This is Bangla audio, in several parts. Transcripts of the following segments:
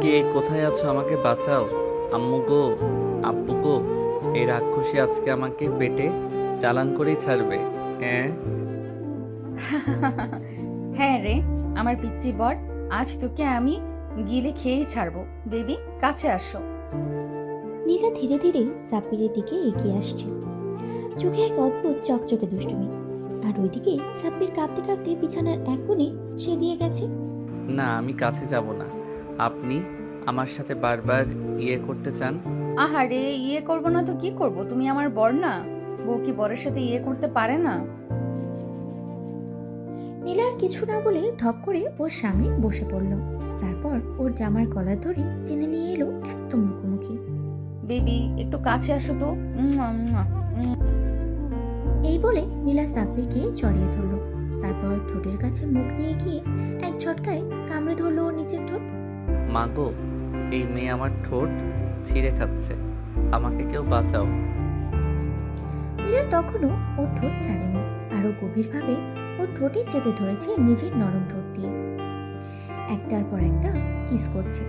কে কোথায় আছো? আমাকে বাঁচাও। আম্মু গো, আব্বু গো, এই রাক্ষসী আজকে আমাকে পেটে চালান করেই ছাড়বে। হ্যাঁ, হ্যাঁ রে, আমার পিচ্চি বর, আজ তোকে আমি গিলে খেয়েই ছাড়বো। বেবি, কাছে আসো। নীলা ধীরে ধীরে সাব্বিরের দিকে এগিয়ে আসছে, চোখে এক অদ্ভুত চকচকে দুষ্টুমি। আর ওইদিকে সাব্বির কাঁপতে কাঁপতে বিছানার এক কোণে সে দিয়ে গেছে। না আমি কাছে যাব না। আপনি আমার সাথে বারবার করতে চান। আহারে, করবো না তো কি করব? তুমি আমার বর না? বউ কি বরের সাথে করতে পারে না? নীলা আর কিছু না বলে ধপ করে ওর সামনে বসে পড়ল। তারপর ওর জামার কলার ধরে টেনে নিয়ে এলো একদম মুখোমুখি। বেবি, একটু কাছে আসো তো। মুয়া, মুয়া, মুয়া। এই বলে নীলা সাব্বিরকে জড়িয়ে ধরল। তারপর ঠোঁটের কাছে মুখ নিয়ে গিয়ে এক ঝটকায় কামড়ে ধরলো ওর নিচের ঠোঁট। মা গো, এই মেয়ে আমার ঠোঁট ছিঁড়ে খাচ্ছে। আমাকে কেউ বাঁচাও। নীলা তখনও ওর ঠোঁট ছাড়েনি, আরো গভীরভাবে ওর ঠোঁটে চেপে ধরেছে নিজের নরম ঠোঁট দিয়ে। একটার পর একটা কিস করছে।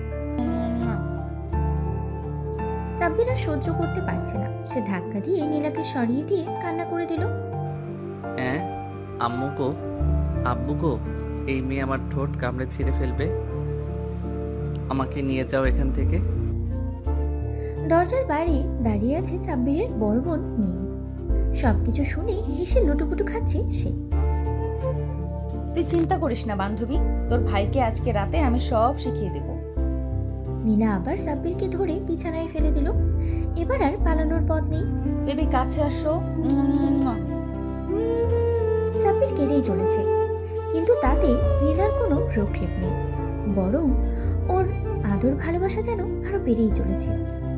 সাব্বির আর সহ্য করতে পারছে না, সে ধাক্কা দিয়ে নীলাকে সরিয়ে দিয়ে কান্না করে দিল। হ্যাঁ, আম্মু গো, আব্বু গো, এই মেয়ে আমার ঠোঁট কামড়ে ছিঁড়ে ফেলবে। আমাকে নিয়ে যাও এখান থেকে। দরজার বাইরে দাঁড়িয়ে আছে সাব্বিরের বড় বোন মিম। সবকিছু শুনে হেসে লুটুপুটু খাচ্ছে সে। তুই চিন্তা করিস না বান্ধবী, তোর ভাইকে আজকে রাতে আমি সব শিখিয়ে দেব। নীলা আবার সাব্বিরকে ধরে বিছানায় ফেলে দিল। এবার আর পালানোর পথ নেই। বেবি, কাছে আসো। মুয়া। সাব্বির কেঁদেই চলেছে, কিন্তু তাতে নীলার কোনো প্রক্ষেপ নেই, বরং ওর আদর ভালোবাসা যেন আরো বেড়েই চলেছে।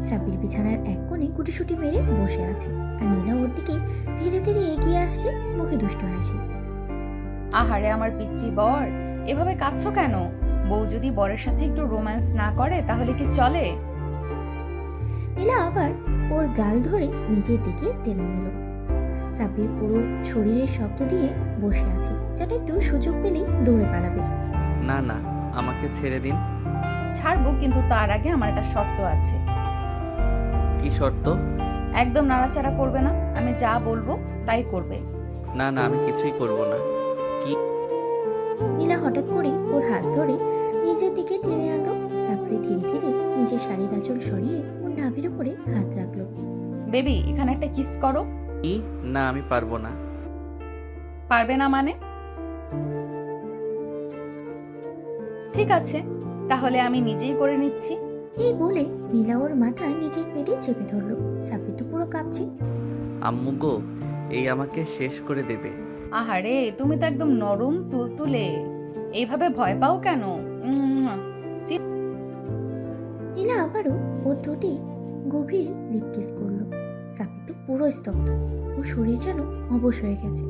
সাব্বির বিছানার এক কোণে গুটিসুটি মেরে বসে আছে, আর নীলা ওর দিকে ধীরে ধীরে এগিয়ে আসছে, মুখে দুষ্ট হাসি। আহারে আমার পিচ্চি বর, এভাবে কাঁদছো কেন? বউ যদি বরের সাথে একটু রোম্যান্স না করে তাহলে কি চলে? নীলা আবার ওর গাল ধরে নিজের দিকে টেনে নিল। সাব্বির পুরো শরীরের শক্ত দিয়ে বসে আছে, যেন একটু সুযোগ পেলেই দৌড়ে পালাবে। না না, আমাকে ছেড়ে দিন। ছাড়বো, কিন্তু তার আগে আমার একটা শর্ত আছে। কি শর্ত? একদম নাড়াচাড়া করবে না, আমি যা বলবো তাই করবে। না না, আমি কিছুই করব না। নীলা হঠাৎ করে ওর হাত ধরে নিজের দিকে টেনে আনলো। তারপরে ধীরে ধীরে নিজের শাড়ির আঁচল সরিয়ে ওর নাভির উপরে হাত রাখলো। বেবি, এখানে একটা কিস করো। কি? না আমি পারবো না। পারবে না মানে? ঠিক আছে, তাহলে আমি নিজেই করে নিচ্ছি। এই বলে নীলা ওর মাথা নিজের পেটে চেপে ধরলো। সাব্বির তো পুরো কাঁপছে। আম্মু গো, এই আমাকে শেষ করে দেবে। আহারে, তুমি তো একদম নরম তুলতুলে, এইভাবে ভয় পাও কেন? মুয়া। নীলা আবারও ওর ঠোঁটে গভীর লিপ কিস করলো। সাব্বির তো পুরো স্তব্ধ, ও শরীর যেন অবশ হয়ে গেছে।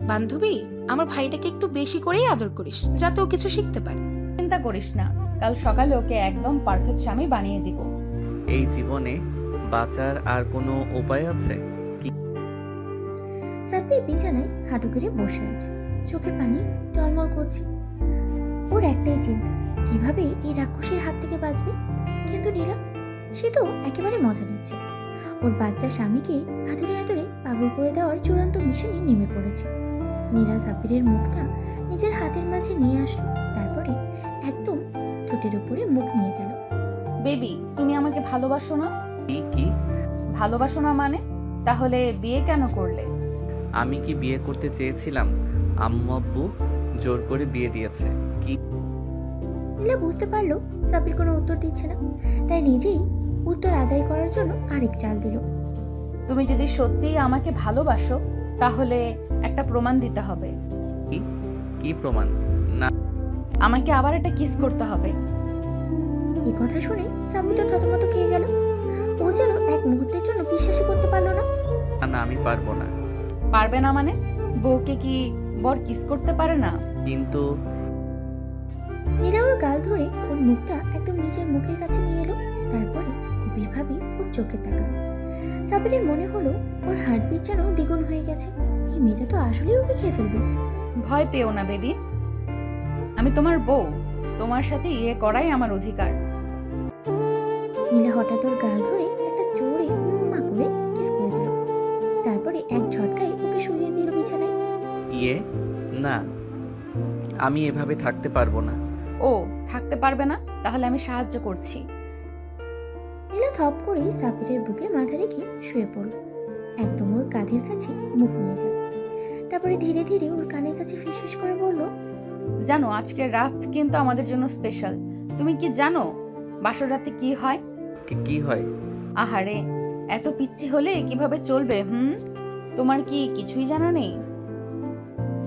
বান্ধবী, আমার ভাইটাকে একটু বেশি করেই আদর করিস, যাতে ও কিছু শিখতে পারে। চিন্তা করিস না, কাল সকালে ওকে একদম পারফেক্ট স্বামী বানিয়ে দিব। এই জীবনে বাঁচার আর কোনো উপায় আছে? সাব্বির বিছানায় হাঁটু গেড়ে বসে আছে, চোখে পানি টলমল করছে। ওর একটাই চিন্তা, কিভাবে এই রাক্ষসীর হাত থেকে বাঁচবে। কিন্তু নীলা, সে তো একেবারে মজা নিচ্ছে। ওর বাচ্চা স্বামীকে আদরে আদরে পাগল করে দেওয়ার চূড়ান্ত মিশনে নেমে পড়েছে। নীলা সাব্বিরের মুখটা নিজের হাতের মাঝে নিয়ে আসলো, তারপরে একদম ঠোঁটের উপরে মুখ নিয়ে গেল। বেবি, তুমি আমাকে ভালোবাসো না? কি কি? ভালোবাসো না মানে? তাহলে বিয়ে কেন করলে? আমি কি বিয়ে করতে চেয়েছিলাম? আম্মু আব্বু জোর করে বিয়ে দিয়েছে। কি? নীলা বুঝতে পারলো সাব্বির কোনো উত্তর দিচ্ছে না, তাই নিজেই উত্তর আদায় করার জন্য আরেক চাল দিল। তুমি যদি সত্যিই আমাকে ভালোবাসো তাহলে একটা প্রমাণ দিতে হবে। কি? কি প্রমাণ? না আমাকে আবার একটা কিস করতে হবে। এই কথা শুনে সাব্বির তো থতমত খেয়ে গেল। ও যেন এক মুহূর্তের জন্য বিশ্বাসই করতে পারলো না। না, আমি পারবো না। পারবে না মানে? বউকে কি বর কিস করতে পারে না? কিন্তু নীলা ওর গাল ধরে ওর মুখটা একদম নিজের মুখের কাছে নিয়ে এলো, তারপরে গভীরভাবে ওর চোখে তাকালো। সাব্বিরের মনে হলো ওর হার্টবিট যেন দ্বিগুণ হয়ে গেছে। এই মেয়েটা তো আসলেই ওকে খেয়ে ফেলবে। ভয় পেও না বেবি, আমি আমি তোমার বউ, তোমার সাথে করাই আমার অধিকার। নীলা হঠাৎ ওর গাল ধরে একটা জোরে উম্মা করে কিস করে দিল। তারপরে এক ঝটকায় ওকে শুইয়ে দিল বিছানায়। না, আমি এভাবে থাকতে পারবো না। ও থাকতে পারবে না? তাহলে আমি সাহায্য করছি। নীলা থপ করে সাব্বিরের বুকে মাথা রেখে শুয়ে পড়ল, একদম ওর কাঁধের কাছে মুখ নিয়ে গেল। তারপরে ধীরে ধীরে ওর কানের কাছে ফিসফিস করে বলল, জানো আজকের রাত কিন্তু আমাদের জন্য স্পেশাল। তুমি কি জানো বাসর রাতে কি হয়? কি হয়? আহারে, এত পিচ্ছি হলে কিভাবে চলবে? তোমার কি কিছুই জানা নেই?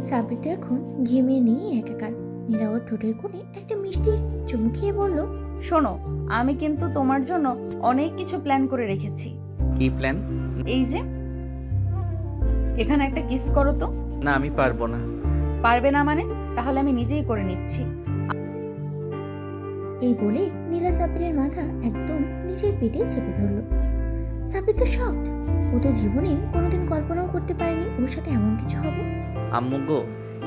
সাব্বির তো এখন ঘেমিয়ে নিয়ে একাকার। নীলা ওর ঠোঁটের কোণে একটা মিষ্টি চুমু খেয়ে বলল, শোনো, আমি কিন্তু তোমার জন্য অনেক কিছু প্ল্যান করে রেখেছি। কি প্ল্যান? এই যে এখানে একটা কিস করো তো। না, আমি পারবো না। পারবে না মানে? তাহলে আমি নিজেই করে নিচ্ছি। এই বলে নীলা সাব্বিরের মাথা একদম নিচের পেটে চেপে ধরল। সাব্বির তো শকড। ও তো জীবনে কোনোদিন কল্পনাও করতে পারেনি ওর সাথে এমন কিছু হবে। আম্মু গো,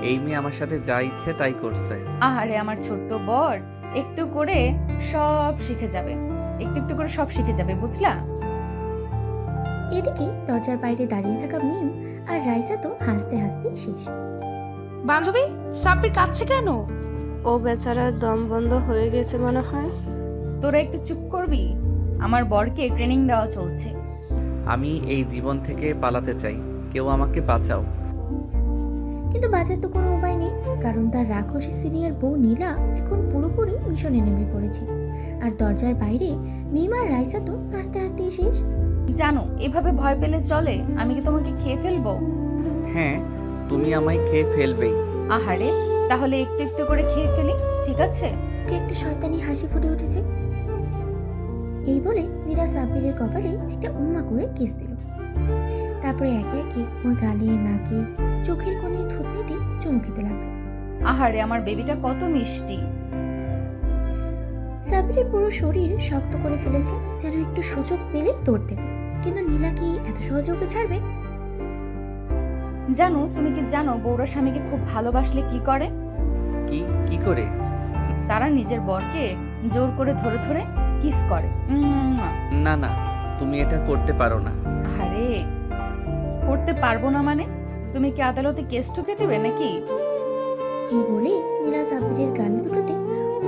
এই মেয়ে আমার সাথে যা ইচ্ছে তাই করছে। আহারে আমার ছোট্ট বর, একটু করে সব শিখে যাবে, একটু একটু করে সব শিখে যাবে, বুঝলা? এদিকে দরজার বাইরে দাঁড়িয়ে থাকা মিম আর রাইসা তো হাসতে হাসতে শেষ। বান্ধবী, সাব্বির কাঁদছে কেন? ও বেচারার দম বন্ধ হয়ে গেছে মনে হয়। তোরা একটু চুপ করবি? আমার বরকে ট্রেনিং দেওয়া চলছে। আমি এই জীবন থেকে পালাতে চাই, কেউ আমাকে বাঁচাও। কিন্তু বাঁচার তো কোনো উপায় নেই, কারণ তার রাক্ষসী সিনিয়র বউ নীলা এখন পুরোপুরি মিশনে নেমে পড়েছে। আর দরজার বাইরে মিম আর রাইসা তো হাসতে হাসতে শেষ। জানো এভাবে ভয় পেলে চলে? আমি কি তোমাকে খেয়ে ফেলবো? হ্যাঁ, তুমি আমায় খেয়ে ফেলবেই। আহারে, তাহলে একটু একটু করে খেয়ে ফেলি, ঠিক আছে? ওকে একটা শয়তানি হাসি ফুটে উঠেছে। এই বলে নীলা সাব্বিরের কপালে একটা উম্মা করে কিস দিল। তারপরে একে একে ওর গালে, নাকে, চোখের কোণে, থুতনিতে চুমু খেতে লাগলো। আহারে আমার বেবিটা কত মিষ্টি। সাব্বিরের পুরো শরীর শক্ত করে ফেলেছে, যেন একটু সুযোগ পেলেই দৌড় দেবে। কিন্তু নীলা কি এত সহজে ওকে ছাড়বে? জানো, তুমি কি জানো বউরা স্বামীকে খুব ভালোবাসলে কি করে? কি করে? তারা নিজের বরকে জোর করে ধরে ধরে কিস করে। না না, তুমি এটা করতে পারো না। আরে করতে পারবো না মানে? তুমি কি আদালতে কেস ঠুকে দেবে নাকি? এই বলে নীলা সাব্বিরের গাল দুটোতে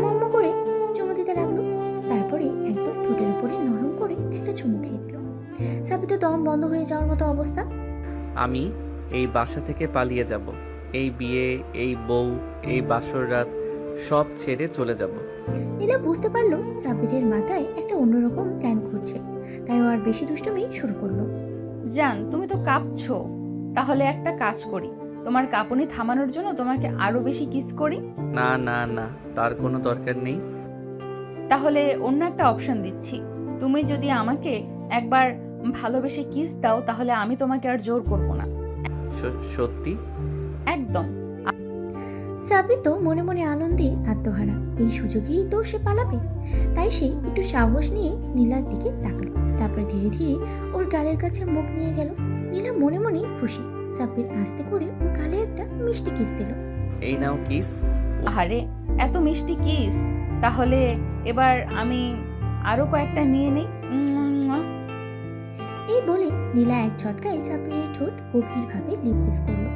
উম্মা করে চুমু দিতে লাগলো। তারপরে একদম ঠোঁটের উপরে নরম করে একটা চুমু খেয়ে দিল। সাব্বির তো দম বন্ধ হয়ে যাওয়ার মতো অবস্থা। আমি এই বাসা থেকে পালিয়ে যাব। এই বিয়ে, এই বউ, এই বাসর রাত সব ছেড়ে চলে যাব। নীলা বুঝতে পারলো সাব্বিরের মাথায় একটা অন্যরকম প্ল্যান ঘুরছে, তাই ও আর বেশি দুষ্টুমি শুরু করলো। জান, তুমি তো কাঁপছো। তাহলে একটা কাজ করি, তোমার কাঁপুনি থামানোর জন্য তোমাকে আরো বেশি কিস করি। না না না, তার কোনো দরকার নেই। তাহলে অন্য একটা অপশন দিচ্ছি, তুমি যদি আমাকে একবার ভালোবেসে কিস দাও তাহলে আমি তোমাকে আর জোর করব না। সত্যি? একদম। সাব্বির তো মনে মনে আনন্দে আত্মহারা। এই সুযোগেই তো সে পালাবে, তাই সে একটু সাহস নিয়ে নীলার দিকে তাকালো। তারপরে ধীরে ধীরে ওর গালের কাছে মুখ নিয়ে গেল। নীলা মনে মনে খুশি। সাব্বির আস্তে করে ওর গালে একটা মিষ্টি কিস দিল। এই নাও কিস। আরে এত মিষ্টি কিস, তাহলে এবার আমি আরো কয়েকটা নিয়ে নেই। এই বলে নীলা এক ঝটকায় সাব্বিরের ঠোঁট গভীরভাবে লিপ কিস করলো।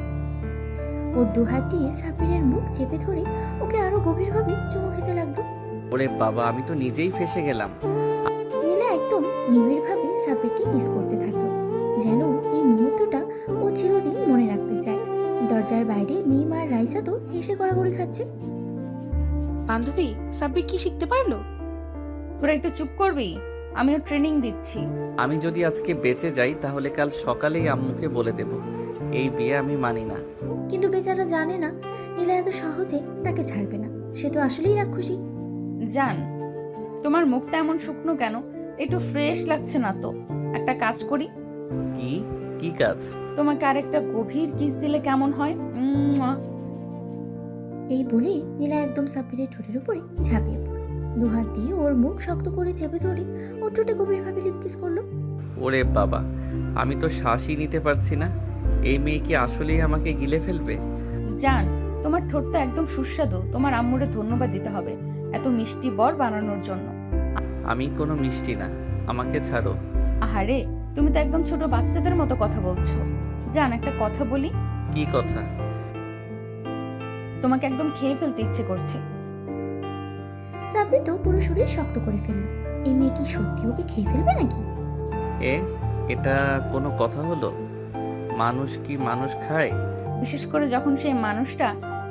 ওর দুহাত দিয়ে সাব্বিরের মুখ চেপে ধরে ওকে আরো গভীরভাবে চুমু খেতে লাগলো। ওরে বাবা, আমি তো নিজেই ফেসে গেলাম। নীলা একদম নিবিড়ভাবে সাব্বিরকে কিস করতে থাকলো, যেন এই মুহূর্তটা ও চিরদিন মনে রাখতে চায়। দরজার বাইরে মিম আর রাইসা তো হেসে গড়াগড়ি খাচ্ছে। বান্ধবী, সাব্বির কি শিখতে পারলো? তোরা একটু চুপ করবি? আমিও ট্রেনিং দিচ্ছি। আমি যদি আজকে বেঁচে যাই তাহলে কাল সকালেই আম্মুকে বলে দেব এই বিয়ে আমি মানি না। কিন্তু বেচারা জানে না নীলা এত সহজে তাকে ছাড়বে না। সে তো আসলেই রাক্ষসী। জান, তোমার মুখটা এমন শুকনো কেন? একটু ফ্রেশ লাগছে না তো। একটা কাজ করি, কি কাজ? তোমাকে আরেকটা গভীর কিস দিলে কেমন হয়? এই বলে নীলা একদম সাব্বিরের ঠোঁটের উপরে ঝাঁপিয়ে পড়ল। দুহাত দিয়ে ওর মুখ শক্ত করে চেপে ধরে ওর ঠোঁটে গভীরভাবে লিপ কিস করলো। ওরে বাবা, আমি তো শ্বাসই নিতে পারছি না। এই মেয়ে কি আসলেই আমাকে গিলে ফেলবে? জান, তোমার ঠোঁট তো একদম সুস্বাদু। তোমার আম্মুরে ধন্যবাদ দিতে হবে এত মিষ্টি বর বানানোর জন্য। আমি কোনো মিষ্টি না, আমাকে ছাড়ো। আহারে, তুমি তো একদম ছোট বাচ্চাদের মতো কথা বলছো। জান, একটা কথা বলি? কি কথা? তোমাকে একদম খেয়ে ফেলতে ইচ্ছে করছে। সাব্বির তো পুরো শরীর শক্ত করে ফেলল। এই মেয়ে কি সত্যি ওকে খেয়ে ফেলবে নাকি? এটা কোনো কথা হলো? মানুষ কি মানুষ খায়? বিশেষ করে যখন সেই মানুষটা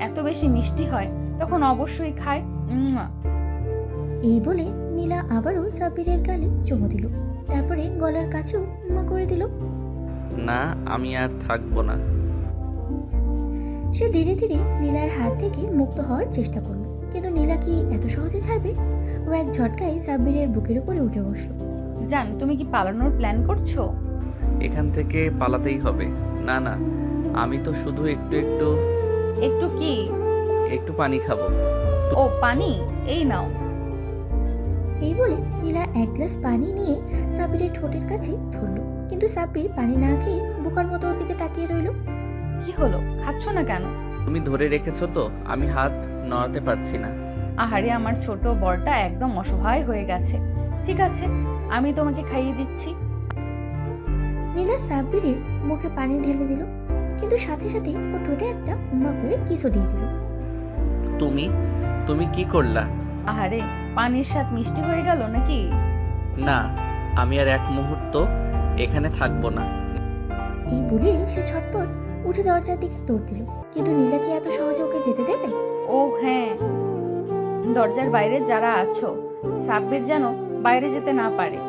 এত বেশি মিষ্টি হয় তখন অবশ্যই খায়। উম্মুয়া। এই বলে নীলা আবারও সাব্বিরের গালে চুমু দিল, তারপরে গলার কাছেও উম্মা করে দিল। না, আমি আর থাকবো না। সে ধীরে ধীরে নীলার হাত থেকে মুক্ত হওয়ার চেষ্টা করলো, কিন্তু নীলা কি এত সহজে ছাড়বে? ও এক ঝটকায় সাব্বিরের বুকের উপরে উঠে বসলো। জান, তুমি কি পালানোর প্ল্যান করছো? এখান থেকে পালাতেই হবে। না না, আমি তো শুধু একটু একটু কি? একটু পানি খাবো। ও পানি, এই নাও। এই বলে নীলা এক গ্লাস পানি নিয়ে সাব্বিরের ঠোঁটের কাছে ধরলো, কিন্তু সাব্বির পানি না খেয়ে বোকার মতো ওর দিকে তাকিয়ে রইল। কি হলো, খাচ্ছ না কেন? তুমি ধরে রেখেছো তো, আমি হাত নড়াতে পারছি না। আহারে, আমার ছোট বরটা একদম অসহায় হয়ে গেছে। ঠিক আছে, আমি তোমাকে খাইয়ে দিচ্ছি। নীলা সাব্বিরের মুখে পানি ঢেলে দিল, কিন্তু সাথে সাথে ওর ঠোঁটে একটা উম্মা করে কিসও দিয়ে দিল। তুমি কি করলা? আহারে, পানির স্বাদ মিষ্টি হয়ে গেল নাকি? না, আমি আর এক মুহূর্ত এখানে থাকবো না। এই বলে সে ছটপট উঠে দরজার দিকে দৌড় দিল, কিন্তু নীলা কি এত সহজে ওকে যেতে দেবে? ও হ্যাঁ, দরজার বাইরে যারা আছো, সাব্বির যেন বাইরে যেতে না পারে।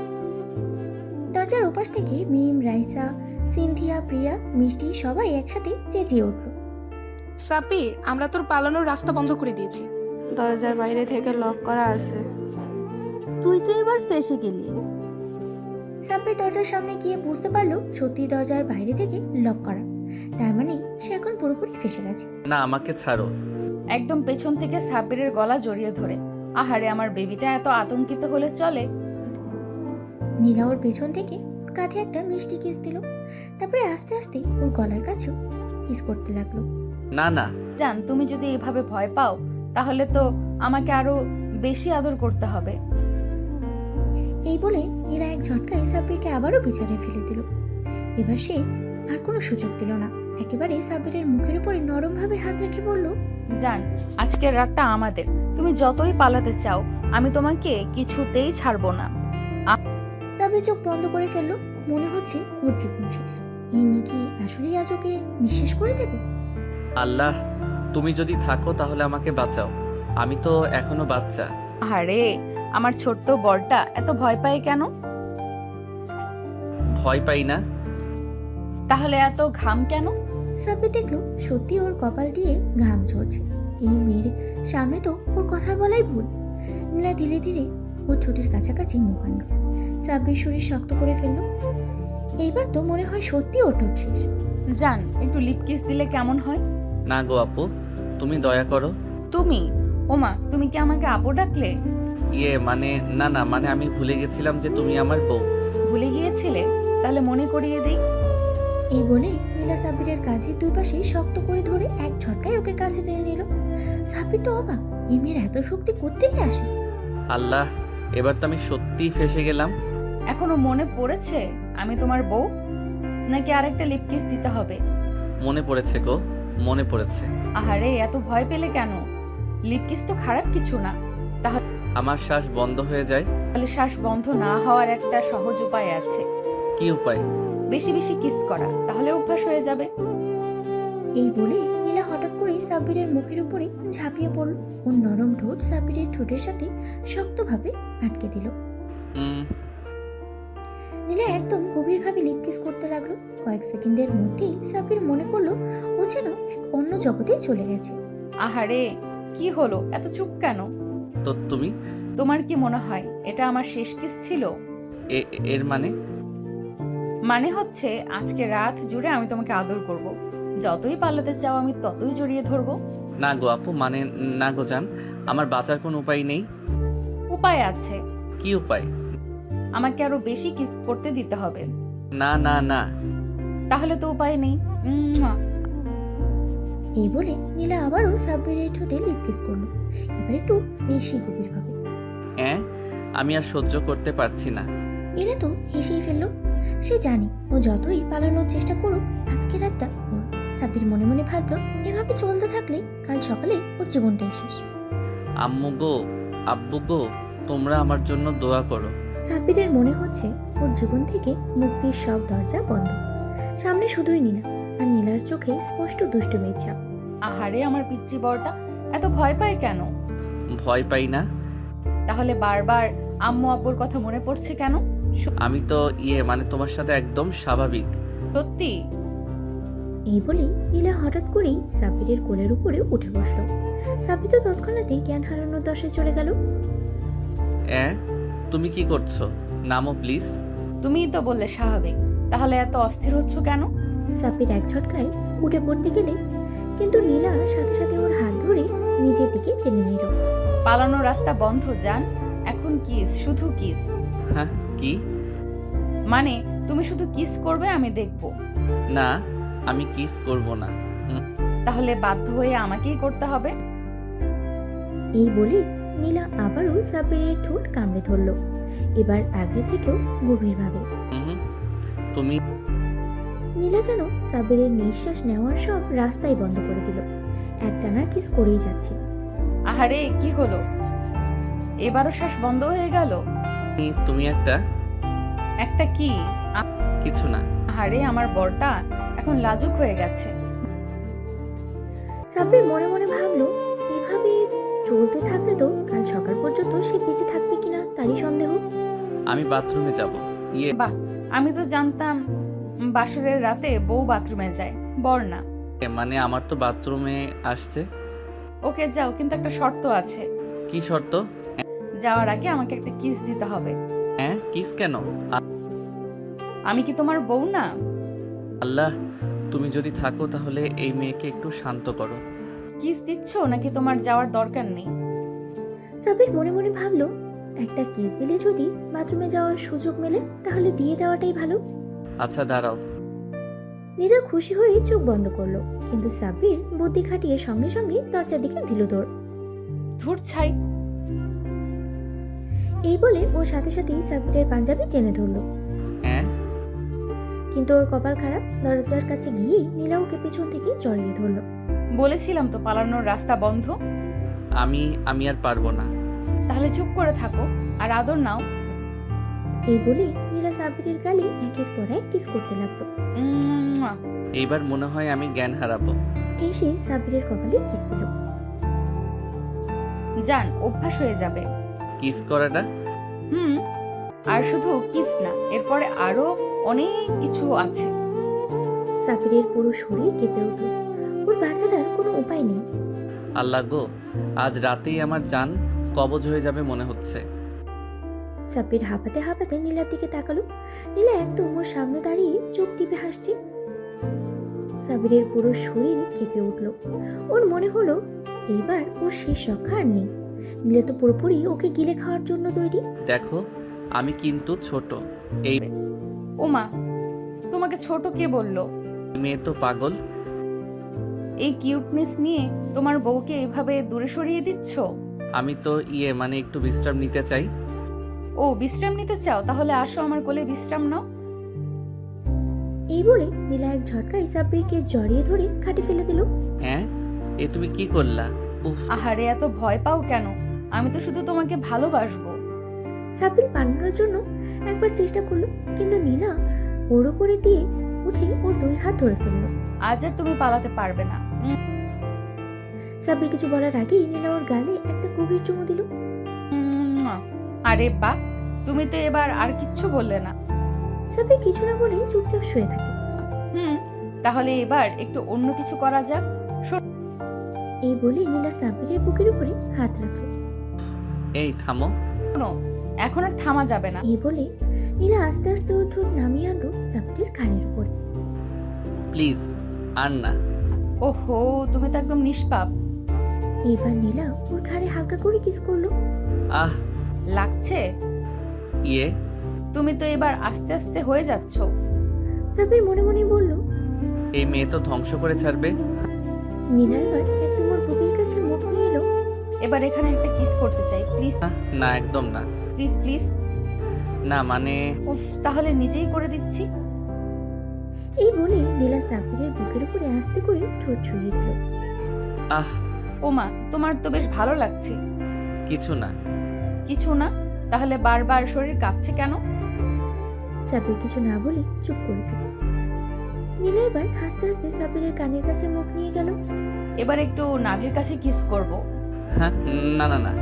দরজার ওপাশ থেকে মিম, রাইসা, সিনথিয়া, প্রিয়া, মিষ্টি সবাই একসাথে চেঁচিয়ে উঠল। সাব্বির, আমরা তোর পালানোর রাস্তা বন্ধ করে দিয়েছি। দরজার বাইরে থেকে লক করা আছে। তুই তো এবার ফেসে গেলি। সাব্বির দরজার সামনে গিয়ে বুঝতে পারলো সত্যি দরজার বাইরে থেকে লক করা, তার মানে সে এখন পুরোপুরি ফেসে গেছে। না, আমাকে ছাড়ো। একদম পেছন থেকে সাব্বিরের গলা জড়িয়ে ধরে। আহারে, আমার বেবিটা এত আতঙ্কিত হলে চলে? নীলা ওর পেছন থেকে ওর কাঁধে একটা মিষ্টি কিস দিল, তারপরে আস্তে আস্তে ওর গলার কাছেও কিস করতে লাগলো। না না, জান, তুমি যদি এভাবে ভয় পাও তাহলে তো আমাকে আরো বেশি আদর করতে হবে। এই বলে নীলা এক ঝটকায় সাব্বিরকে আবারও বিছানে ফেলে দিল। এবার সে আর কোনো সুযোগ দিল না, একেবারে সাব্বিরের মুখের উপরে নরমভাবে হাত রেখে বলল, জান, আজকের রাতটা আমাদের। তুমি যতই পালাতে চাও, আমি তোমাকে কিছুতেই ছাড়বো না। সাব্বির চোখ বন্ধ করে ফেললো, মনে হচ্ছে ওর জীবন শেষ। এই মেয়ে কি আসলেই আজ ওকে নিঃশেষ করে দেবে? আল্লাহ, তুমি যদি থাকো তাহলে আমাকে বাঁচাও। আমি তো এখনো বাচ্চা। আরে, আমার ছোট্ট বরটা এত ভয় পায় কেন? ভয় পাই না। তাহলে এত ঘাম কেন? সাব্বির দেখলো সত্যি ওর কপাল দিয়ে ঘাম ঝরছে। এই মেয়ের সামনে তো ওর কথা বলাই ভুল। নীলা ধীরে ধীরে ওর ঠোঁটের কাছাকাছি মুখ আনলো। সাব্বির শরীর শক্ত করে ফেললো। এইবার তো মনে হয় সত্যি ওর ঠোঁট শেষ। জান, একটু লিপ কিস দিলে কেমন হয়? না গো আপু, তুমি দয়া করো। তুমি? ওমা, তুমি কি আমাকে আপু ডাকলে? মানে না না, মানে আমি ভুলে গেছিলাম যে তুমি আমার বউ। ভুলে গিয়েছিলে? তাহলে মনে করিয়ে দিই। এই বলে নীলা সাব্বিরের কাঁধে দুই পাশে শক্ত করে ধরে এক ঝটকায় ওকে কাছে টেনে নিল। সাব্বির তো অবাক, এই মেয়ের এত শক্তি কোত্থেকে আসে? আল্লাহ, এবার তো আমি সত্যিই ফেসে গেলাম। এখনো মনে পড়েছে আমি তোমার বউ? নাকি আরেকটা লিপ কিস দিতে হবে? মনে পড়েছে গো, মনে পড়েছে। আহারে, এত ভয় পেলে কেন? লিপ কিস তো খারাপ কিছু না। আমার শ্বাস বন্ধ হয়ে যায়। তাহলে শ্বাস বন্ধ না হওয়ার একটা সহজ উপায় আছে। কি উপায়? বেশি বেশি কিস করা, তাহলে অভ্যাস হয়ে যাবে। এই বলে নীলা হঠাৎ করেই সাব্বিরের মুখের উপরে ঝাঁপিয়ে পড়ল। ওর নরম ঠোঁট সাব্বিরের ঠোঁটের সাথে শক্তভাবে আটকে দিল। নীলা একদম গভীরভাবে লিপ কিস করতে লাগলো। কয়েক সেকেন্ডের মধ্যেই সাব্বির মনে করলো ও যেন এক অন্য জগতেই চলে গেছে। আহারে, কি হলো, এত চুপ কেন? তো তুমি? তোমার কি মনে হয় এটা আমার শেষ কিস ছিল? এর মানে হচ্ছে আজকে রাত জুড়ে আমি তোমাকে আদর করব। যতই পালাতে চাও আমি ততই জড়িয়ে ধরবো। না গো আপু, মানে না গো জান, আমার বাঁচার কোনো উপায় নেই। উপায় আছে। কি উপায়? আমাকে আরো বেশি কিস করতে দিতে হবে। না না না। তাহলে তো উপায় নেই। এই বলে নীলা আবারও সাব্বিরের ঠোঁটে লিপ কিস করলো, এবার একটু বেশি গভীরভাবে। হ্যাঁ, আমি আর সহ্য করতে পারছি না। নীলা তো হেসেই ফেললো। সে জানে ও যতই পালানোর চেষ্টা করুক আজকের রাতটা ওর। সাব্বির মনে মনে ভাবলো এভাবে চলতে থাকলে কাল সকালে ওর জীবনটাই শেষ। আম্মু গো, আব্বু গো, তোমরা আমার জন্য দোয়া করো। সাব্বিরের মনে হচ্ছে ওর জীবন থেকে মুক্তির সব দরজা বন্ধ। সামনে শুধুই নীলা, আর নীলার চোখে স্পষ্ট দুষ্টুমির ছাপ। আহারে আমার পিচ্চি বড়টা এত ভয় পায় কেন? ভয় পাই না। তাহলে বারবার আম্মু আব্বুর কথা মনে পড়ছে কেন? আমি তো মানে তোমার সাথে একদম স্বাভাবিক। সত্যি? এই বলে নীলা হঠাৎ করেই সাব্বিরের কোলের উপরে উঠে বসলো। সাব্বির তো তৎক্ষণাৎই জ্ঞান হারানোর দশায় চলে গেল। তুমি কি করছো? নামো প্লিজ। তুমিই তো বললে স্বাভাবিক, তাহলে এত অস্থির হচ্ছ কেন? সাব্বির এক ঝটকায় উঠে পড়তে গেলে কিন্তু নীলা সাথে সাথে ওর হাত ধরে নিজের দিকে টেনে নিল। পালানোর রাস্তা বন্ধ জান, এখন কিস, শুধু কিস। হ্যাঁ, কি? মানে তুমি শুধু কিস করবে, আমি দেখব। না, আমি কিস করব না। তাহলে বাধ্য হয়ে আমাকেই করতে হবে। এই বলে নীলা আবারও সাব্বিরের ঠোঁট কামড়ে ধরল, এবার আগের থেকেও গভীরভাবে। তুমি নীলা যেন সাব্বিরের নিঃশ্বাস নেওয়ার সব রাস্তাই বন্ধ করে দিল। একটানা কিস করেই যাচ্ছে। আহারে কি হলো? এবারও শ্বাস বন্ধ হয়ে গেল। তুমি একটা কি? কিছু না। আহারে আমার বরটা এখন লাজুক হয়ে গেছে। সাব্বির মনে মনে ভাবলো এভাবে চলতে থাকলে তো কাল সকাল পর্যন্ত সে বেঁচে থাকবে কিনা তারই সন্দেহ। আমি বাথরুমে যাব। বাহ, আমি তো জানতাম বাসরের রাতে বউ বাথরুমে যায়, বর না। মানে আমার তো বাথরুমে আসছে। ওকে যাও, কিন্তু একটা শর্ত আছে। কি শর্ত? যাওয়ার আগে আমাকে একটা কিস দিতে হবে। কিস কেন? আমি কি তোমার বউ না? আল্লাহ, তুমি যদি থাকো তাহলে এই মেয়েকে একটু শান্ত করো। কিস দিচ্ছ নাকি তোমার যাওয়ার দরকার নেই? সাব্বির মনে মনে ভাবলো একটা কিস দিলে যদি বাথরুমে যাওয়ার সুযোগ মেলে তাহলে দিয়ে দেওয়াটাই ভালো। আচ্ছা দাঁড়াও। নীলা খুশি হয়ে চোখ বন্ধ করলো, কিন্তু সাব্বির বুদ্ধি খাটিয়ে সঙ্গে সঙ্গে দরজার দিকে দিল দৌড়। ধুর ছাই। এই বলে ও সাথে সাথেই সাব্বিরের পাঞ্জাবি টেনে ধরলো, কিন্তু ওর কপাল খারাপ, দরজার কাছে গিয়েই নীলা ওকে পেছন থেকে জড়িয়ে ধরলো। বলেছিলাম তো পালানোর রাস্তা বন্ধ। আমি আর পারবো না। তাহলে চুপ করে থাকো আর আদর নাও। এই বলে নীলা সাব্বিরের গালে একের পর এক কিস করতে লাগলো। উম্মুয়া। এইবার মনে হয় আমি জ্ঞান হারাবো। এসে সাব্বিরের কপালে কিস দিল। জান, অভ্যাস হয়ে যাবে। কিস করাটা? আর শুধু কিস না, এরপরে আরো অনেক কিছু আছে। সাব্বিরের পুরো শরীর কেঁপে উঠল। ওর বাঁচানোর কোনো উপায় নেই। আল্লাহ গো, আজ রাতেই আমার জান কবজ হয়ে যাবে মনে হচ্ছে। সাব্বির হাঁপাতে হাঁপাতে নীলার দিকে তাকালো। নীলা একদম ওর সামনে দাঁড়িয়ে চোখ টিপে হাসছে। সাব্বিরের পুরো শরীর কেঁপে উঠল। ওর মনে হলো এইবার ওর শেষ রক্ষা আর নেই। নীলা তো পুরোপুরি ওকে গিলে খাওয়ার জন্য তৈরি। দেখো, আমি কিন্তু ছোট। এই ওমা, তোমাকে ছোট কে বললো? মেয়ে তো পাগল। এই কিউটনেস নিয়ে তোমার বউকে এভাবে দূরে সরিয়ে দিচ্ছ? আমি তো মানে একটু বিশ্রাম নিতে চাই। ও, বিশ্রাম নিতে চাও? তাহলে আসো আমার কোলে বিশ্রাম নাও। এই বলে নীলা এক ঝটকায় সাব্বিরকে জড়িয়ে ধরে খাটে ফেলে দিল। তুমি কি করলা? উফ। আহারে এত ভয় পাও কেন? আমি তো শুধু তোমাকে ভালোবাসবো। সাব্বির পালানোর জন্য একবার চেষ্টা করলো, কিন্তু নীলা ওর উপরে দিয়ে উঠে ওর দুই হাত ধরে ফেললো। আজ আর তুমি পালাতে পারবে না। সাব্বির কিছু বলার আগেই নীলা ওর গালে একটা গভীর চুমু দিল। আরে বাহ, তুমি তো এবার আর কিচ্ছু বললে না। সাব্বির কিছু না বলে চুপচাপ শুয়ে থাকে। তাহলে এবার একটু অন্য কিছু করা যাক। এই বলে নীলা সাব্বিরের বুকের উপরে হাত রাখলো। এই থামো। শোনো, এখন আর থামা যাবে না। এই বলে নীলা আস্তে আস্তে ওর ঠোঁট নামিয়ে আনলো সাব্বিরের কানের উপরে। প্লিজ, আর না। ওহো, তুমি তো একদম নিষ্পাপ। এইবার নীলা ওর ঘাড়ে হালকা করে কিস করলো। আহ, লাগছে? তুমি তো এবার আস্তে আস্তে হয়ে যাচ্ছ। সাব্বির মনে মনে বলল, এই মেয়ে তো ধ্বংস করে ছাড়বে। নীলা এবার একদম ওর বুকের কাছে মুখ নিয়ে এলো। এবার এখানে একটা কিস করতে চাই, প্লিজ না একদম না। Please please. না মানে উফ, তাহলে নিজেই করে দিচ্ছি। এই বলে নীলা সাব্বিরের বুকের উপরে আস্তে করে ঠোঁট ছুঁয়ে দিল। আহ ওমা, তোমার তো বেশ ভালো লাগছে। কিছু না। কিছু না? তাহলে বারবার শরীর কাঁপছে কেন? সাব্বির কিছু না বলে চুপ করে থাকে। নীলা এবার হাসতে হাসতে সাব্বিরের কানের কাছে মুখ নিয়ে গেল। এবার একটু নাভির কাছে কিস করব। হ্যাঁ, না না না।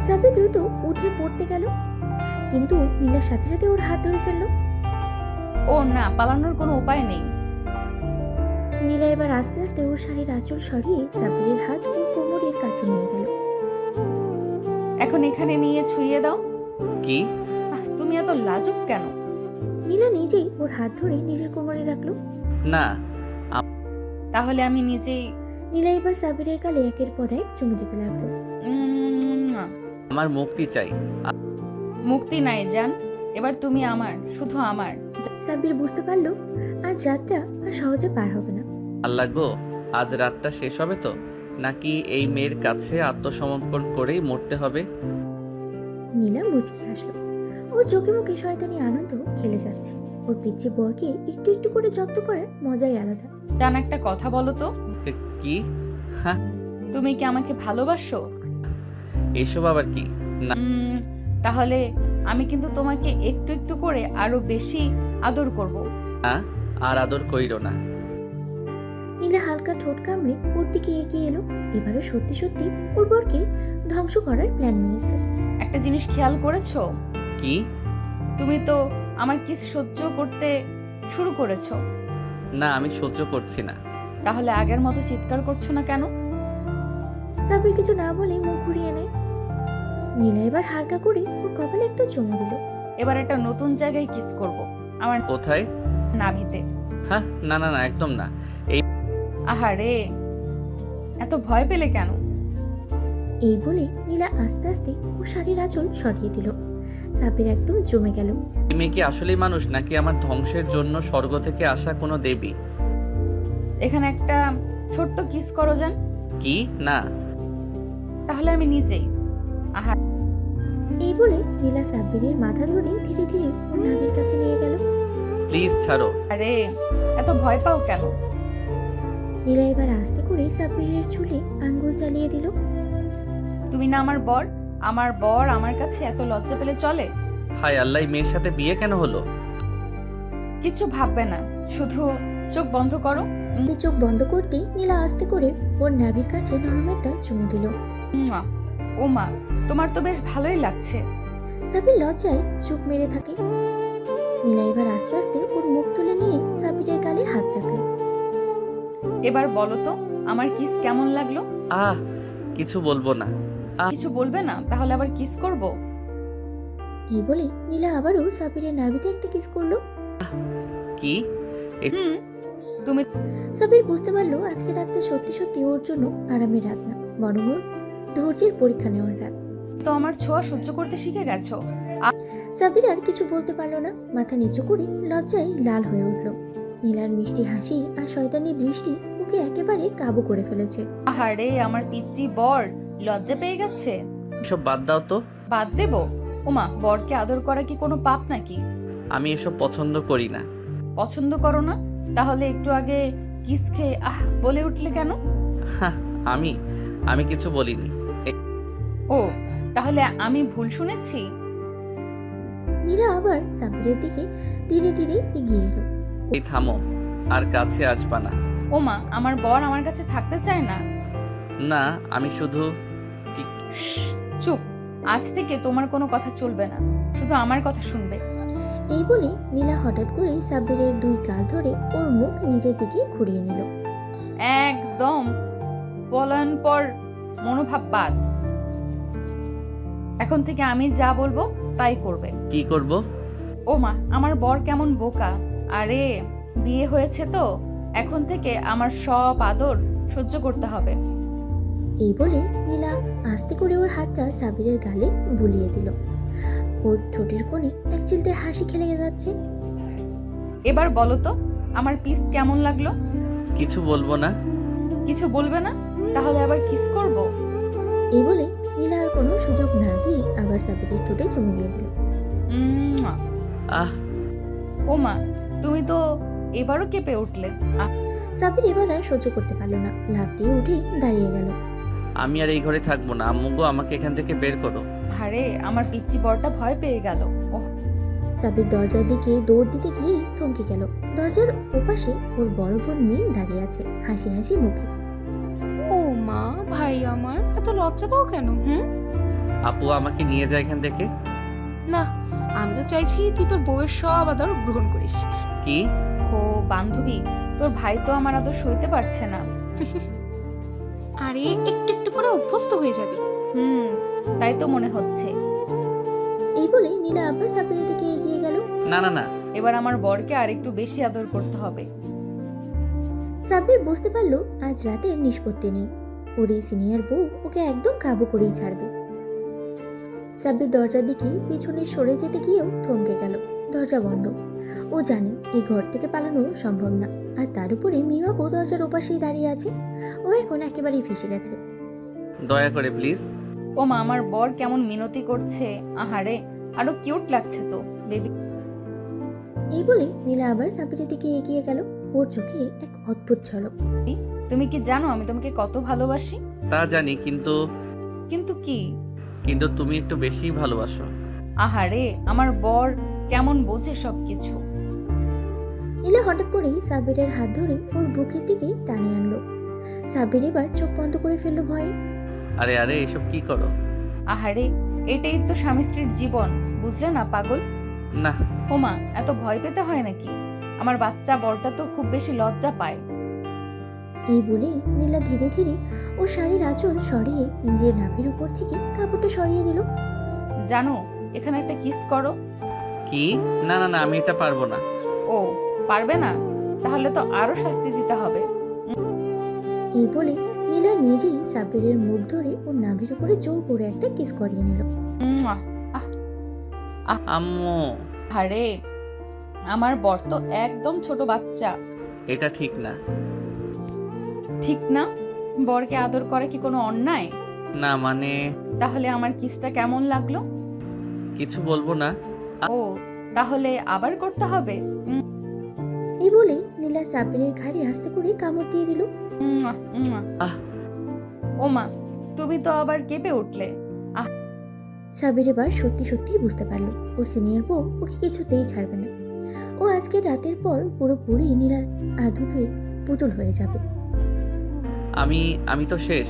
সাব্বির দ্রুত উঠে পড়তে গেল, কিন্তু নীলার সাথে সাথে ওর হাত ধরে ফেললো। ও না, পালানোর কোনো উপায় নেই। নীলা এবার আস্তে আস্তে ওর শাড়ির আঁচল সরিয়ে সাব্বিরের হাত ওর কোমরের কাছে নিয়ে গেল। এখন এখানে নিয়ে ছুঁয়ে দাও। কি? তুমি এত লাজুক কেন? নীলা নিজেই ওর হাত ধরে নিজের কোমরে রাখলো। না। তাহলে আমি নিজেই। নীলা এবার সাব্বিরের গালে একের পর এক চুমু দিতে লাগলো। আমার মুক্তি চাই। মুক্তি নাই জান, এবার তুমি আমার, শুধু আমার। সাব্বির বুঝতে পারলো আজ রাতটা আর সহজে পার হবে না। আল্লাহ গো, আজ রাতটা শেষ হবে তো, নাকি এই মেয়ের কাছে আত্মসমর্পণ করেই মরতে হবে? নীলা মুচকি হাসলো। ওর চোখে মুখে শয়তানি আনন্দ খেলে যাচ্ছে। ওর পিচ্ছি বরকে একটু একটু করে জব্দ করার মজাই আলাদা। জান, একটা কথা বলো তো, কি? হ্যাঁ, তুমি কি আমাকে ভালোবাসো? এসব আবার কি? না। তাহলে আমি কিন্তু তোমাকে একটু একটু করে আরো বেশি আদর করব। না, আর আদর কইরো না। নীলা হালকা ঠোঁট কামড়ে ওর দিকে এগিয়ে এলো। এবারে সত্যি সত্যি ওর বরকে ধ্বংস করার প্ল্যান নিয়েছে। একটা জিনিস খেয়াল করেছো? কি? তুমি তো আমার কিস সহ্য করতে শুরু করেছো। না, আমি সহ্য করছি না। তাহলে আগের মতো চিৎকার করছো না কেন? সাব্বির কিছু না বলে মুখ ঘুরিয়ে নেয়। নীলা এবার হালকা করে ওর কপালে একটা চুমু দিল। এবার একটা নতুন জায়গায় কিস করব, আমার কোথায়? নাভিতে। হ্যাঁ, না না না, একদম না। আহারে, এত ভয় পেলে কেন? এই বলে নীলা আস্তে আস্তে ওর শাড়ির আঁচল সরিয়ে দিল। সাব্বির একদম জমে গেল। এই মেয়ে কি আসলেই মানুষ, নাকি আমার ধ্বংসের জন্য স্বর্গ থেকে আসা কোনো দেবী? এখানে একটা ছোট্ট কিস করো যান। কি? না। তাহলে আমি নিজেই। আহা, এই বলে নীলা সাব্বিরের মাথা ধরে ধীরে ধীরে ওর নাভির কাছে নিয়ে গেল। প্লিজ ছাড়ো। আরে, এত ভয় পাও কেন? নীলা এবার আস্তে করে সাব্বিরের চুলে আঙ্গুল চালিয়ে দিল। তুমি না আমার বর, আমার বর আমার কাছে এত লজ্জা পেলে চলে? হায় আল্লাহ, এই মেয়ের সাথে বিয়ে কেন হলো? কিছু ভাববে না, শুধু চোখ বন্ধ করো। এই চোখ বন্ধ করতেই নীলা আস্তে করে ওর নাভির কাছে নরম একটা চুমু দিল। মুয়া। ও মা, তোমার তো বেশ ভালোই লাগছে। সাব্বির লজ্জায় চুপ মেরে থাকে। নীলা এবার আস্তে আস্তে ওর মুখ তুলে নিয়ে সাব্বিরের গালে হাত রাখলো। এবার বলো তো, আমার কিস কেমন লাগলো? আহ, কিছু বলবো না। কিছু বলবে না? তাহলে আবার কিস করব। এই বলে নীলা আবারও সাব্বিরের নাভিতে একটা কিস করলো। কি? তুমি সাব্বির বুঝতে পারলো আজকে রাতটা সত্যি সত্যি ওর জন্য আরামের রাত না, বরং ওর ধৈর্যের পরীক্ষা নেওয়ার রাত। তো আমার ছোঁয়া সহ্য করতে শিখে গেছো। সাব্বির আর কিছু বলতে পারলো না। মাথা নিচু করে লজ্জায় লাল হয়ে উঠল। নীলার মিষ্টি হাসি আর শয়তানি দৃষ্টি ওকে একেবারে কাবু করে ফেলেছে। আহারে, আমার পিচ্চি বর লজ্জা পেয়ে গেছে। এসব বাদ দাও তো। বাদ দেব? ওমা, বরকে আদর করা কি কোনো পাপ নাকি? আমি এসব পছন্দ করি না। পছন্দ করো না? তাহলে একটু আগে কিস খেয়ে বলে উঠলে কেন? হ্যাঁ, আমি কিছু বলিনি। ও, তাহলে আমি ভুল শুনেছি। নীলা আবার সাব্বিরের দিকে ধীরে ধীরে এগিয়ে এলো। এই থামো, আর কাছে আসবা না। ওমা, আমার বর আমার কাছে থাকতে চায় না। না, আমি শুধু চুপ, আজ থেকে তোমার কোনো কথা চলবে না, শুধু আমার কথা শুনবে। এই বলে নীলা হঠাৎ করে সাব্বিরের দুই গাল ধরে ওর মুখ নিজের দিকে ঘুরিয়ে নিল। একদম পলায়ন পর মনোভাব বাদ। এখন থেকে আমি যা বলবো তাই করবে। কি করব? ওমা, আমার বর কেমন বোকা। আরে, বিয়ে হয়েছে তো, এখন থেকে আমার সব আদর সহ্য করতে হবে। এই বলে নীলা আস্তে করে ওর হাতটা সাব্বিরের গালে বুলিয়ে দিল। ওর ঠোঁটের কোণে এক চিলতে হাসি খেলে যাচ্ছে। এবার বলো তো, আমার পিস কেমন লাগলো? কিছু বলবো না। কিছু বলবে না? তাহলে আবার কিস করব? এই বলে নীলা আর কোনো সুযোগ না দিয়ে আবার সাবিরের ঠোঁটে চুমু দিয়ে দিল। উম্মুয়া। আহ ও মা, তুমি তো এবারও কেঁপে উঠলে। সাবির এবার আর সহ্য করতে পারলো না, লাফ দিয়ে উঠে দাঁড়িয়ে গেল। আমি আর এই ঘরে থাকবো না, আম্মু গো আমাকে এখান থেকে বের করো। আরে আমার পিচ্চি বরটা ভয় পেয়ে গেল। ওহ, সাবির দরজার দিকে দৌড় দিতে গিয়েই থমকে গেল। দরজার ওপাশে ওর বড় বোন মিম দাঁড়িয়ে আছে, হাসি হাসি মুখে। ও মা, ভাই আমার এত লজ্জা পাও কেন? হুম, আপু আমাকে নিয়ে যায় এখান থেকে। না, আমি তো চাইছি তুই তোর বউয়ের সব আদর গ্রহণ করিস। কি? ও বান্ধবী, তোর ভাই তো আমার আদর সইতে পারছে না। আরে একটু একটু করে অভ্যস্ত হয়ে যাবি। তাই তো মনে হচ্ছে। এই বলে নীলা আবার সাবিরের দিকে এগিয়ে গেল। না না না, এবার আমার বরকে আর একটু বেশি আদর করতে হবে। সাবির বুঝতে পারলো আজ রাতের নিষ্পত্তি নেই, ওর এই সিনিয়র বউ ওকে একদম কাবু করেই ছাড়বে। সাবির দরজার দিকে পিছনে সরে যেতে গিয়েও থমকে গেল। দরজা বন্ধ। ও জানে এই ঘর থেকে পালানো সম্ভব না, আর তার উপরে মিমাবু দরজার ওপাশেই দাঁড়িয়ে আছে। ও এখন একেবারেই ফেসে গেছে। দয়া করে প্লিজ। ও মা, আমার বর কেমন মিনতি করছে। আহারে, আরো কিউট লাগছে তো বেবি। এই বলে নীলা আবার সাবিরের দিকে এগিয়ে গেল। ওর চোখে এক অদ্ভুত ঝলক। তুমি কি জানো আমি তোমাকে কত ভালোবাসি? তা জানি, কিন্তু কিন্তু কি? কিন্তু তুমি একটু বেশি ভালোবাসো। আহারে, আমার বর কেমন বোঝে সবকিছু। নীলা হঠাৎ করেই সাবিরের হাত ধরে ওর বুকের দিকে টানে আনলো। সাবির এবার চোখ বন্ধ করে ফেললো ভয়ে। আরে আরে, এসব কি করো? আহারে, এটাই তো স্বামী স্ত্রীর জীবন, বুঝলে না পাগল? না, ওমা, এত ভয় পেতে হয় নাকি? আমার বাচ্চা বরটা তো খুব বেশি লজ্জা পায়। এই বলে নীলা ধীরে ধীরে ও শাড়ির আঁচল সরিয়ে নিজের নাভির উপর থেকে কাপড়টা সরিয়ে দিল। জানো, এখানে একটা কিস করো। কি? না না না, আমি এটা পারবো না। ও, পারবে না? তাহলে তো আরো শাস্তি দিতে হবে। এই বলে নীলা নিজেই সাবিরের মুখ ধরে ওর নাভির উপরে জোর করে একটা কিস করিয়ে নিল। মুয়া। আম্মু, আরে, আমার বর তো একদম ছোট বাচ্চা। এটা ঠিক না। ঠিক না? বরকে আদর করা কি কোনো অন্যায়? না মানে, তাহলে আমার কিসটা কেমন লাগলো? কিছু বলবো না। ও, তাহলে আবার করতে হবে? এই বলে নীলা সাবিরের ঘাড়ে আস্তে করে কামড় দিয়ে দিল। মুয়া, মুয়া। আহ। ওমা, তুমি তো আবার কেঁপে উঠলে। সাবির এবার সত্যি সত্যি বুঝতে পারলো ওর সিনিয়র বউ ওকে কিছুতেই ছাড়বে না। ও আজকের রাতের পর পুরোপুরি নীলার আদরের পুতুল হয়ে যাবে। আমি তো শেষ।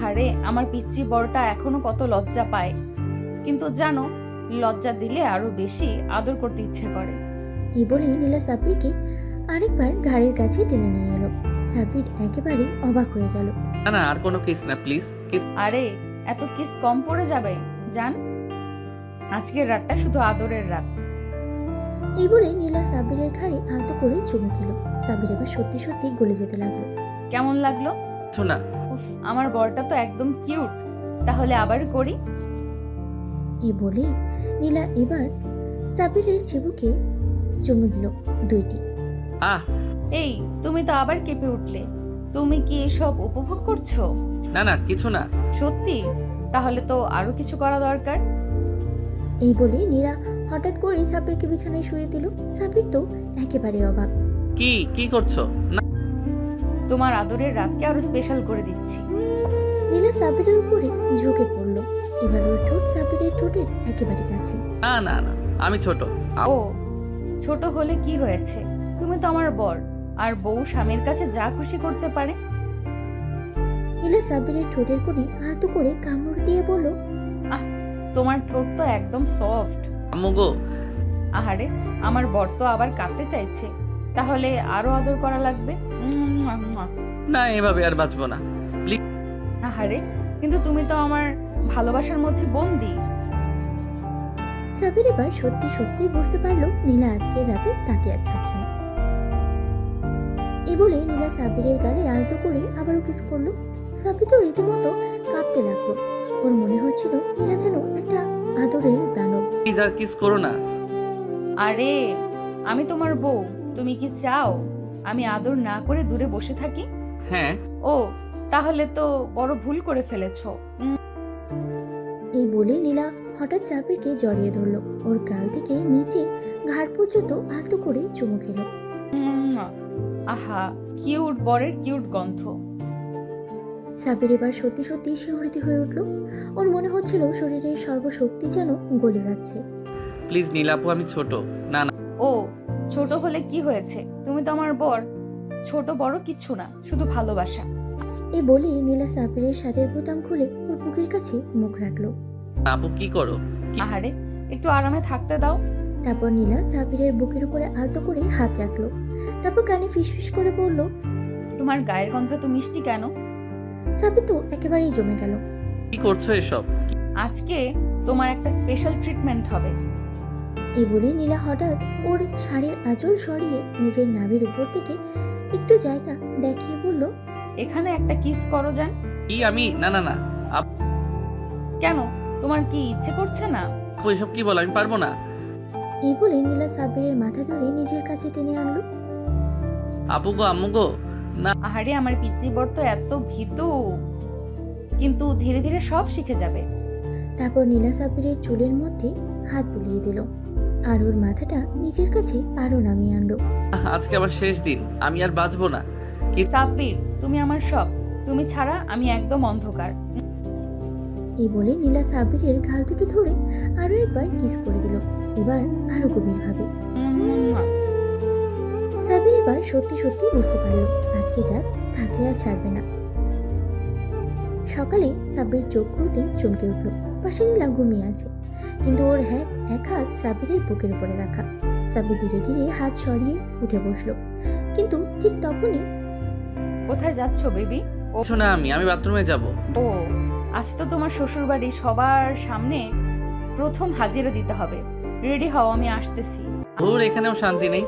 আরে, আমার পিচ্চি বরটা এখনো কত লজ্জা পায়, কিন্তু জানো, লজ্জা দিলে আরো বেশি আদর করতে ইচ্ছে করে। এই বলে নীলা সাবিরকে আরেকবার ঘাড়ের কাছে টেনে নিয়ে এলো। সাবির একেবারে অবাক হয়ে গেল। না না, আর কোনো কিস না প্লিজ। আরে, এত কিস কম পড়ে যাবে জান। আজকের রাতটা শুধু আদরের রাত। এই বলে নীলা সাবিরের ঘাড়ে আলতো করে চুমু খেলো। সাবির এবার সত্যি সত্যি গলে যেতে লাগলো। কেমন লাগলো? কিছু না। উফ, আমার বরটা তো একদম কিউট। তাহলে আবার করি? এই বলে নীলা এবার সাবিরের চিবুকে চুমু দিল দুইটি। আহ, এই, তুমি তো আবার কেঁপে উঠলে। তুমি কি এসব উপভোগ করছো? না না, কিছু না। সত্যি? তাহলে তো আরো কিছু করা দরকার। এই বলে নীলা হঠাৎ করে সাবিরকে বিছানায় শুয়ে দিল। সাবির তো একেবারে অবাক। কি কি করছো? না তোমার আদরের রাতকে আরো স্পেশাল করে দিচ্ছি। নীলা সাবিরের উপরে ঝুঁকে পড়ল। এবার ওর ঠোঁট সাবিরের ঠোঁটের একেবারে কাছে। না না না, আমি ছোট। ও, ছোট হলে কি হয়েছে? তুমি তো আমার বর, আর বউ স্বামীর কাছে যা খুশি করতে পারে। নীলা সাবিরের ঠোঁটের কোণে আলতো করে কামড় দিয়ে বলল, তোমার ঠোঁট তো একদম সফট। আম্মু গো, আহারে, আমার বর তো আবার কাঁদতে চাইছে। তাহলে আরো আদর করা লাগবে। মুয়া, মুয়া। না এভাবে আর বাঁচবো না। আহারে, কিন্তু তুমি তো আমার ভালোবাসার মধ্যে বন্দি। সাবির এবার সত্যি সত্যি বুঝতে পারলো নীলা আজকের রাতে তাকে আর ছাড়ছে না। এই বলে নীলা সাবিরের গালে আলতো করে আবারও কিস করলো। সাবির তো রীতিমতো কাঁপতে লাগলো। ওর মনে হচ্ছিল নীলা যেন একটা আদরের দানব। প্লিজ আর কিস করো না। আরে, আমি তোমার বউ, তুমি কি চাও আমি আদর না করে দূরে বসে থাকি? হ্যাঁ। ও তাহলে তো বড় ভুল করে ফেলেছো। এই বলে নীলা হঠাৎ সাব্বিরকে জড়িয়ে ধরলো, ওর গাল থেকে নিচে ঘাড় পর্যন্ত আলতো করে চুমু খেলো। আহা, কিউট বরের কিউট গন্ধ। সাব্বির এবার সত্যি সত্যি শিহরিত হয়ে উঠল। ওর মনে হচ্ছিল শরীরের সর্বশক্তি যেন গলে যাচ্ছে। প্লিজ নীলাপু, আমি ছোট। না না, ও ছোট হলে কি হয়েছে, তুমি তো আমার বর। ছোট বড় কিচ্ছু না, শুধু ভালোবাসা। এই বলে নীলা সাব্বিরের শাড়ির বোতাম খুলে ওর বুকের কাছে মুখ রাখলো। আপু কি করো? আহারে, একটু আরামে থাকতে দাও। তারপর নীলা সাব্বিরের বুকের উপরে আলতো করে হাত রাখলো। তারপর কানে ফিসফিস করে বলল, তোমার গায়ের গন্ধ তো মিষ্টি কেন? সাব্বির তো একেবারেই জমে গেল। কি করছো এসব? আজকে তোমার একটা স্পেশাল ট্রিটমেন্ট হবে। এই বলে নীলা হঠাৎ ওর শাড়ির আঁচল সরিয়ে নিজের নাভির উপর থেকে একটু জায়গা দেখিয়ে বলল, এখানে একটা কিস করো যান। কি আমি? না না না কেন, তোমার কি ইচ্ছে করছে না? আপু, এসব কি বলো? আমি পারবো না। এই বলে নীলা সাব্বিরের মাথা ধরে নিজের কাছে টেনে আনলো। আপু গো, আম্মু গো। আহারে, আমার পিচ্চি বর তো এত ভীতু, কিন্তু ধীরে ধীরে সব শিখে যাবে। তারপর নীলা সাব্বিরের চুলের মধ্যে হাত বুলিয়ে দিল আর ওর মাথাটা নিজের কাছে আরো নামিয়ে আনলো। আজকে আবার শেষ দিন, আমি আর বাঁচবো না। সাব্বির, তুমি আমার সব, তুমি ছাড়া আমি একদম অন্ধকার। এই বলে নীলা সাব্বিরের গাল দুটো ধরে আরো একবার কিস করে দিল, এবার আরো গভীরভাবে। সাব্বির এবার সত্যি সত্যি বুঝতে পারলো আজকে রাত তাকে আর ছাড়বে না। সকালে সাব্বির চোখ খুলতে চমকে উঠলো। পাশে নীলা ঘুমিয়ে আছে, কিন্তু ওর এক হাত সাব্বিরের বুকের উপরে রাখা। সাব্বির ধীরে ধীরে হাত সরিয়ে উঠে বসলো, কিন্তু ঠিক তখনই। কোথায় যাচ্ছো বেবি? কিছু না, আমি বাথরুমে যাব। ও, আজ তো তোমার শ্বশুর বাড়ি সবার সামনে প্রথম হাজিরা দিতে হবে। রেডি হও, আমি আসতেছি। ওর এখানেও শান্তি নেই।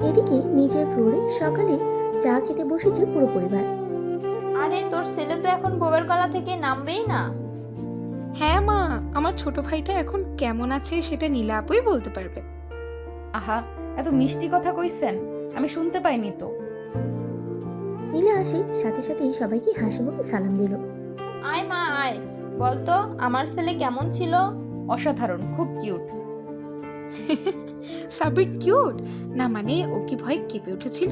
এদিকে নিজের ফ্লোরে সকালে চা খেতে বসেছে পুরো পরিবার। আরে তোর ছেলে তো এখন বউয়ের গলা থেকে নামবেই না। হ্যাঁ মা, আমার ছোট ভাইটা এখন কেমন আছে সেটা নীলা আপুই বলতে পারবে। আহা, এত মিষ্টি কথা কইছেন, আমি শুনতে পাইনি তো। নীলা আসে সাথে সাথেই সবাইকে হাসি মুখে সালাম দিল। আয় মা আয়, বলতো আমার ছেলে কেমন ছিল? অসাধারণ, খুব কিউট। সাব্বির কিউট না মানে ও কি ভয় কেঁপে উঠেছিল?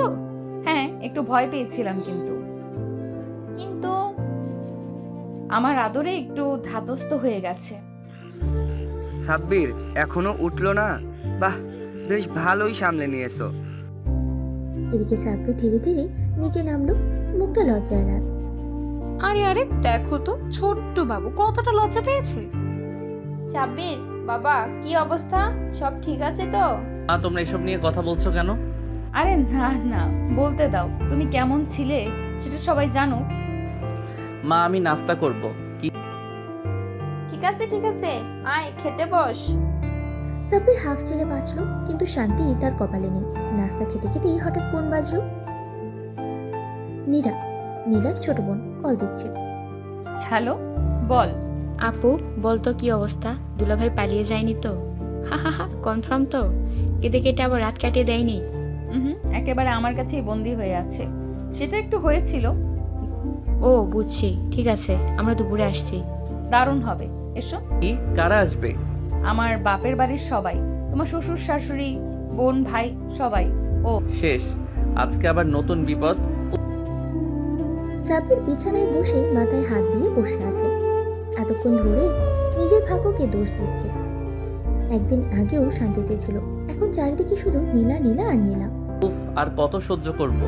হ্যাঁ, একটু ভয় পেয়েছিলাম, কিন্তু কিন্তু আমার আদরে একটু ধাতস্থ হয়ে গেছে। সাব্বির এখনো উঠলো না? বাহ, বেশ ভালোই সামলে নিয়েছো। এদিকে সাব্বির ধীরে ধীরে নিচে নামলো, মুখটা লজ্জায় না। আরে আরে দেখো তো ছোট্ট বাবু কতটা লজ্জা পেয়েছে। সাব্বির বাবা, কি অবস্থা? সব ঠিক আছে তো? মা, তোমরা এসব নিয়ে কথা বলছো কেন? আরে না না, বলতে দাও তুমি কেমন ছিলে সেটা সবাই জানো। মা, আমি নাস্তা করব। কি? ঠিক আছে, আয় খেতে বস। সাব্বির হাফ ছেড়ে বাঁচলো, কিন্তু শান্তি তার কপালে নেই। নাস্তা খেতে খেতেই হঠাৎ ফোন বাজলো। নীলার ছোট বোন কল দিচ্ছে। হ্যালো, বল। আপু বলতো কি অবস্থা? দুলাভাই পালিয়ে যায়নি তো? হা হা হা, কনফার্ম তো? কেটে কেটে আবার রাত কাটিয়ে দেয়নি? একেবারে আমার কাছেই বন্দি হয়ে আছে। সেটা একটু হয়েছিল। ও বুঝছি, ঠিক আছে, আমরা দুপুরে আসছি। দারুণ হবে, এসো। কি? কারা আসবে? আমার বাপের বাড়ির সবাই, তোমার শ্বশুর শাশুড়ি, বোন ভাই সবাই। ও শেষ, আজকে আবার নতুন বিপদ। সাব্বির বিছানায় বসে মাথায় হাত দিয়ে বসে আছে। এতক্ষণ ধরে নিজের ভাগ্যকে দোষ দিচ্ছে। একদিন আগেও শান্তিতে ছিল, এখন চারিদিকে শুধু নীলা নীলা আর নীলা। উফ, আর কত সহ্য করব?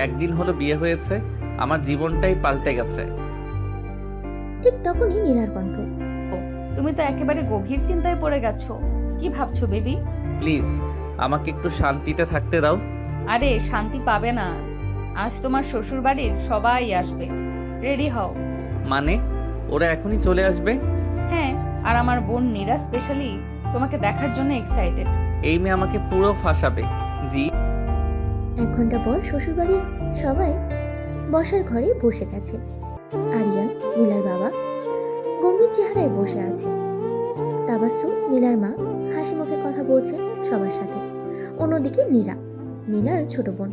একদিন হলো বিয়ে হয়েছে, আমার জীবনটাই পাল্টে গেছে। ঠিক তখনই নীলার কণ্ঠ। তুমি তো একেবারে গভীর চিন্তায় পড়ে গেছো। কি ভাবছো বেবি? প্লিজ আমাকে একটু শান্তিতে থাকতে দাও। আরে শান্তি পাবে না, আজ তোমার শ্বশুর বাড়ির সবাই আসবে। রেডি হও। মানে ওরা এখনই চলে আসবে? হ্যাঁ, আর আমার বোন নীরা স্পেশালি তোমাকে দেখার জন্য এক্সাইটেড। এই মেয়ে আমাকে পুরো ফাঁসাবে। জি। 1 ঘন্টা পর শ্বশুরবাড়ির সবাই বসার ঘরে বসে গেছে। আরিয়ান, নীলার বাবা, গম্ভীর চেহারায় বসে আছে। তাবাসসুম, নীলার মা, হাসি মুখে কথা বলছেন সবার সাথে। অন্যদিকে নীলার ছোট বোন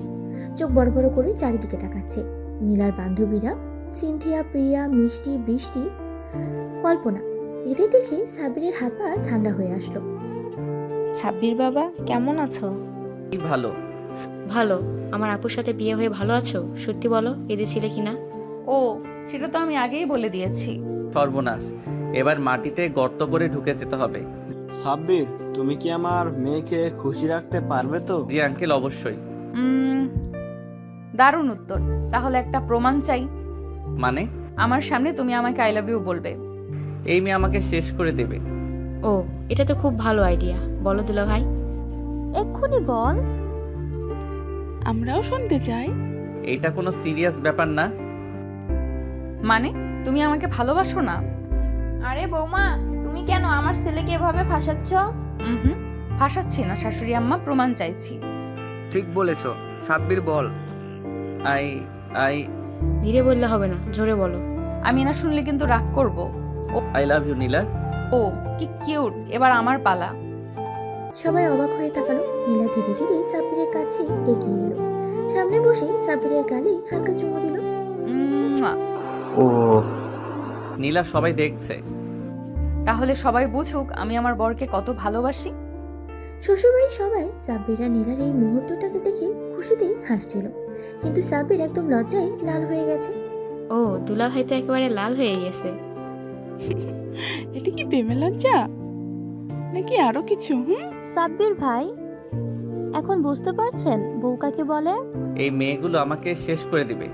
চোখ বড় বড় করে চারিদিকে তাকাচ্ছে। নীলার বান্ধবীরা সিনথিয়া, প্রিয়া, মিষ্টি, বৃষ্টি, কল্পনা এদের দেখে সাব্বিরের হাত পা ঠান্ডা হয়ে আসলো। সাব্বির বাবা কেমন আছো? কি ভালো। ভালো। আমার আপুর সাথে বিয়ে হয়ে ভালো আছো? সত্যি বলো, কেঁদেছিলে কিনা? ও, সেটা তো আমি আগেই বলে দিয়েছি। সর্বনাশ, এবার মাটিতে গর্ত করে ঢুকে যেতে হবে। সাব্বির, তুমি কি আমার মেয়েকে খুশি রাখতে পারবে তো? জি আঙ্কেল, অবশ্যই। দারুণ উত্তর। তাহলে একটা প্রমাণ চাই। মানে? আমার সামনে তুমি আমাকে আই লাভ ইউ বলবে। এই মেয়ে আমাকে শেষ করে দেবে। ও, এটা তো খুব ভালো আইডিয়া। বলো দুলাভাই। এক্ষুনি বল। আমরাও শুনতে চাই। এটা কোনো সিরিয়াস ব্যাপার না। মানে তুমি আমাকে ভালোবাসো না? আরে বৌমা, তুমি কেন আমার ছেলেকে এভাবে ফাঁসাচ্ছ? হুম, ফাঁসাচ্ছি না শাশুড়ি আম্মা, প্রমাণ চাইছি। ঠিক বলেছো। সাব্বির বল। আই আই ধীরে বললে হবে না, জোরে বলো। আমি না শুনলে কিন্তু রাগ করব। আই লাভ ইউ নীলা। ও কি কিউট, এবার আমার পালা। সবাই অবাক হয়ে তাকালো। নীলা ধীরে ধীরে সাব্বিরের কাছে এগিয়ে এলো। সামনে বসে সাব্বিরের গালে হালকা চুমু দিল। মুয়া। ও নীলা, সবাই দেখছে। তাহলে সবাই বুঝুক আমি আমার বরকে কত ভালোবাসি। শ্বশুরবাড়ির সবাই সাব্বির আর নীলার এই মুহূর্তটাকে দেখে খুশিতেই হাসছিল, কিন্তু সাব্বির একদম লজ্জায় লাল হয়ে গেছে। ও, দুলাভাই তো একেবারে লাল হয়ে গেছে। এটা কি প্রেমে লজ্জা নাকি আরো কিছু? সাব্বির ভাই, এখন বুঝতে পারছেন বউ কাকে বলে? এই মেয়েগুলো আমাকে শেষ করে দিবে।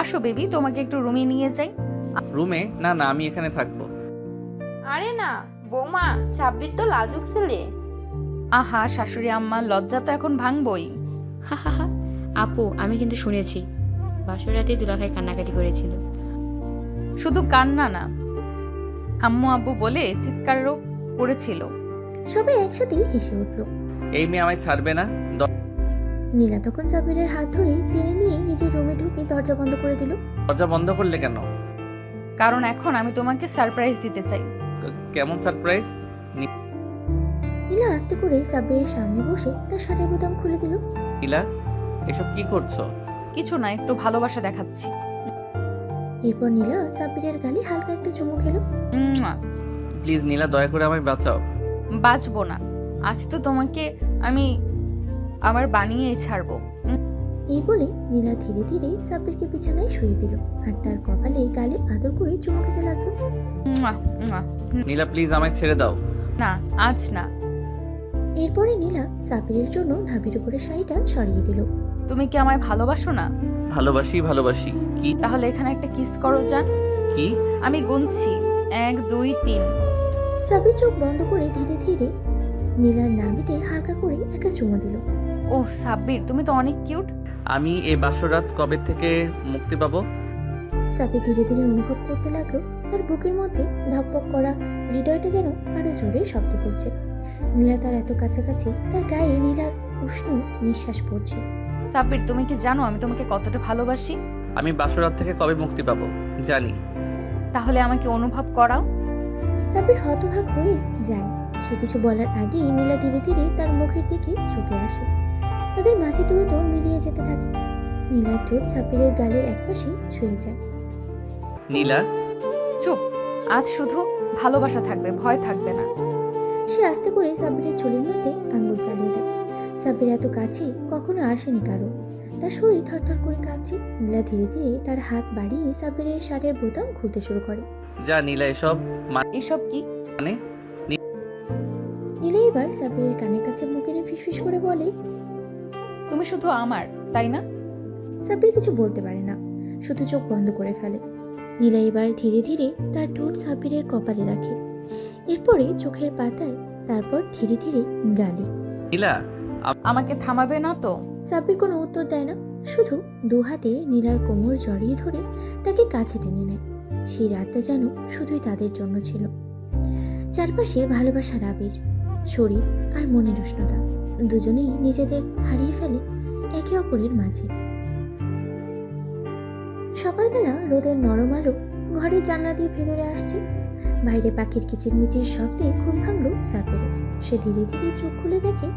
আসো বেবি, তোমাকে একটু রুমে নিয়ে যাই। রুমে? না না, আমি এখানে থাকবো। আরে না বৌমা, ছাব্বির তো লাজুক ছেলে। আহা শাশুড়ি আম্মা, লজ্জা তো এখন ভাঙবই। হাহাহা। আপু, আমি কিন্তু শুনেছি বাসর রাতে দুলাভাই কান্নাকাটি করেছিল। শুধু কান্না না, আম্মু আব্বু বলে চিৎকারও করেছিল। সবাই একসাথে হেসে উঠল। এই মেয়ে আমায় ছাড়বে না। নীলা তখন সাব্বিরের হাত ধরে টেনে নিয়ে নিজের রুমে ঢুকে দরজা বন্ধ করে দিল। দরজা বন্ধ করলে কেন? কারণ এখন আমি তোমাকে সারপ্রাইজ দিতে চাই। কেমন সারপ্রাইজ? নীলা আস্তে করে সাব্বিরের সামনে বসে তার শার্টের বোতাম খুলে দিল। নীলা, এসব কি করছো? কিছু না, একটু ভালোবাসা দেখাচ্ছি। এরপর নীলা সাব্বিরের গালে হালকা একটা চুমু খেলো। মুয়া। প্লিজ নীলা, দয়া করে আমায় বাঁচাও। বাঁচবো না, আজ তো তোমাকে আমি আমার বানিয়েই ছাড়বো। এই বলে নীলা ধীরে ধীরে সাব্বিরকে বিছানায় শুয়ে দিল আর তার কপালে গালে আদর করে চুমু খেতে লাগলো। মুয়া, মুয়া। নীলা, প্লিজ আমায় ছেড়ে দাও। না, আজ না। এরপরে নীলা সাব্বিরের জন্য নাভির উপরে শাড়িটা সরিয়ে দিল। তুমি কি আমায় ভালোবাসো না? ভালোবাসি ভালোবাসি। কি? তাহলে এখানে একটা কিস করো যান। কি? আমি গুনছি, 1 2 3। সাব্বির চোখ বন্ধ করে ধীরে ধীরে নীলার নাভিতে হালকা করে একটা চুমু দিল। ও সাব্বির, তুমি তো অনেক কিউট। আমি এই বাসরাত কবে থেকে মুক্তি পাবো? সাব্বির ধীরে ধীরে অনুভব করতে লাগলো তার বুকের মধ্যে ধকপক করা হৃদয়টা যেন আরো জোরে শব্দ করছে। নীলা তার এত কাছাকাছি, তার গায়ে নীলার উষ্ণ নিঃশ্বাস পড়ছে। সাব্বির, তুমি কি জানো আমি তোমাকে কতটা ভালোবাসি? আমি বাসরাত থেকে কবে মুক্তি পাবো জানি। তাহলে আমাকে অনুভব করাও। সাব্বির হতভাগ হয়ে যায়। সে কিছু বলার আগেই নীলা ধীরে ধীরে তার মুখের দিকে ঝুঁকে আসে। তাদের মাঝে দ্রুত মিলিয়ে যেতে থাকে। নীলার ঠোঁট সাব্বিরের গালের একপাশে ছুঁয়ে যায়। নীলা, চুপ, আজ শুধু ভালোবাসা থাকবে, ভয় থাকবে না। সে আস্তে করে সাব্বিরের চুলের মধ্যে আঙ্গুল চালিয়ে দেয়। সাব্বির এত কাছে কখনো আসেনি কারো। তার শরীর থরথর করে কাঁপছে। নীলা ধীরে ধীরে তার হাত বাড়িয়ে সাব্বিরের শার্টের বোতাম খুলতে শুরু করে। যা নীলা, এসব এসব কি? মানে? নীলা এবার সাব্বিরের কানের কাছে মুখ এনে ফিসফিস করে বলে, তুমি শুধু আমার, তাই না? সাব্বির কিছু বলতে পারে না, শুধু চোখ বন্ধ করে ফেলে। নীলা এবার ধীরে ধীরে তার ঠোঁট সাব্বিরের কপালে রাখে, এরপরে চোখের পাতায়, তারপর ধীরে ধীরে গালে। নীলা, আমাকে থামাবে না তো? সাব্বির কোনো উত্তর দেয় না, শুধু দু হাতে নীলার কোমর জড়িয়ে ধরে তাকে কাছে টেনে নেয়। সেই রাতটা যেন শুধুই তাদের জন্য ছিল। চারপাশে ভালোবাসার আবেশ, শরীর আর মনের উষ্ণতা, দুজনেই নিজেদের হারিয়ে ফেলে একে অপরের মাঝে। সকালবেলা রোদের নরম আলো ঘরের জানলা দিয়ে ভেতরে আসছে। বাইরে পাখির কিচিরমিচির শব্দে ঘুম ভাঙল সাব্বিরের। সে ধীরে ধীরে চোখ খুলে দেখে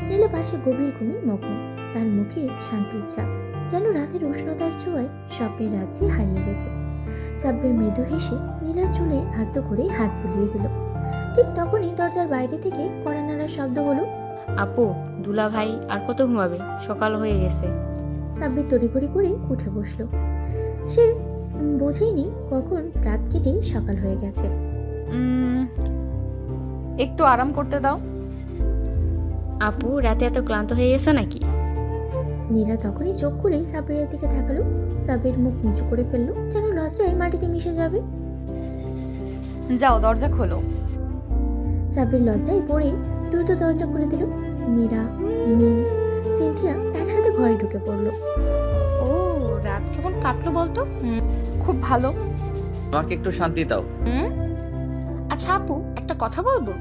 নীলা পাশে গভীর ঘুমে মগ্ন, তার মুখে শান্তির ছাপ। যেন রাতের উষ্ণতার ছোঁয়ায় স্বপ্নের রাজ্যে হারিয়ে গেছে। সাব্বির মৃদু হেসে নীলার চুলে আলতো করে হাত বুলিয়ে দিল। ঠিক তখনই দরজার বাইরে থেকে কড়া নাড়ার শব্দ হলো। আপু, দুলাভাই আর কত ঘুমাবে? সকাল হয়ে গেছে। সাব্বির তড়িঘড়ি করে উঠে বসলো। সে বোঝেইনি কখন রাত কেটে সকাল হয়ে গেছে। একটু আরাম করতে দাও। আপু, রাতে এত ক্লান্ত হয়ে গেছে নাকি? নীলা তখনই চোখ খুলেই সাব্বিরের দিকে তাকালো। সাব্বির মুখ নিচু করে ফেললো, যেন লজ্জায় মাটিতে মিশে যাবে। যাও, দরজা খোলো। সাব্বির লজ্জায় পড়ে দ্রুত দরজা খুলে দিল। নীরা, মিম, সিনথিয়া একসাথে ঘরে ঢুকে পড়লো। ও, রাত কেমন কাটলো বলতো? খুব ভালো। আমাকে একটু শান্তি দাও। আচ্ছা আপু, একটা কথা বলবো?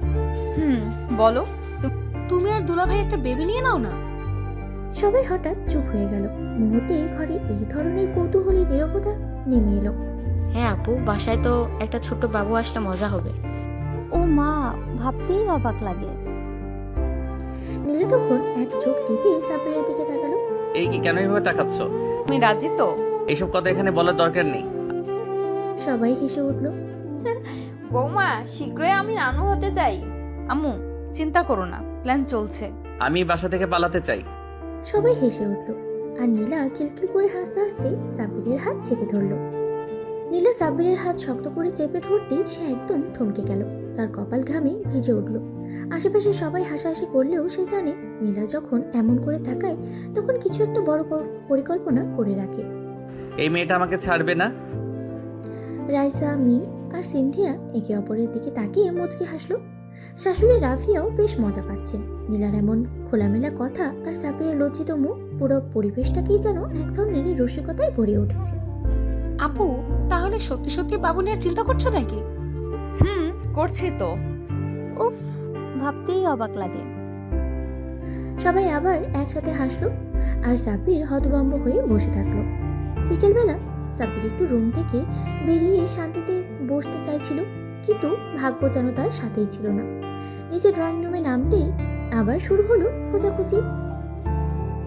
বলো। তুমি আর দুলাভাই একটা বেবি নিয়ে নাও না। সবাই হঠাৎ চুপ হয়ে গেল। মুহূর্তে ঘরে এই ধরনের কৌতূহলী নীরবতা নেমে এলো। হ্যাঁ আপু, বাসায় তো একটা ছোট্ট বাবু আসলে মজা হবে। ও মা, ভাবতেই অবাক লাগে। নীলা তখন এক চোখ টিপে সাব্বিরের দিকে তাকালো। এই কি, কেন এভাবে তাকাচ্ছ? তুমি রাজি তো? এইসব কথা এখানে বলার দরকার নেই। সবাই হেসে উঠলো। বৌমা, শীঘ্রই আমি নানু হতে চাই। আম্মু, চিন্তা করো না, প্ল্যান চলছে। আমি বাসা থেকে পালাতে চাই। সবাই হেসে উঠলো। আর নীলা খিলখিল করে হাসতে হাসতে সাব্বিরের হাত চেপে ধরলো। নীলা সাব্বিরের হাত শক্ত করে চেপে ধরতেই সে একদম থমকে গেল। তার কপাল ঘামে ভিজে উঠল। আশেপাশে সবাই হাসাহাসি করলেও সে জানে নীলা যখন এমন করে তাকায় তখন কিছু একটা বড় পরিকল্পনা করে রাখে। এই মেয়েটা আমাকে ছাড়বে না। রাইসা, মিম আর সিনথিয়া একে অপরের দিকে তাকিয়ে মুচকি হাসলো। শাশুড়ি রাফিয়াও বেশ মজা পাচ্ছেন। নীলার এমন খোলামেলা কথা আর সাব্বিরের লজ্জিত মুখ পুরো পরিবেশটাকেই যেন এক ধরনের রসিকতায় ভরে উঠেছে। আপু, তাহলে সত্যি সত্যি বাবু নিয়ে চিন্তা করছো নাকি? করছি তো। উফ, ভাবতেই অবাক লাগে। সবাই আবার একসাথে হাসলো আর সাব্বির হতভম্ব হয়ে বসে থাকলো। বিকেলবেলা সাব্বির একটু রুম থেকে বেরিয়ে শান্তিতে বসতে চাইছিল, কিন্তু ভাগ্য যেন তার সাথেই ছিল না। নিচে ড্রয়িং রুমে নামতেই আবার শুরু হলো খোঁজাখুঁজি।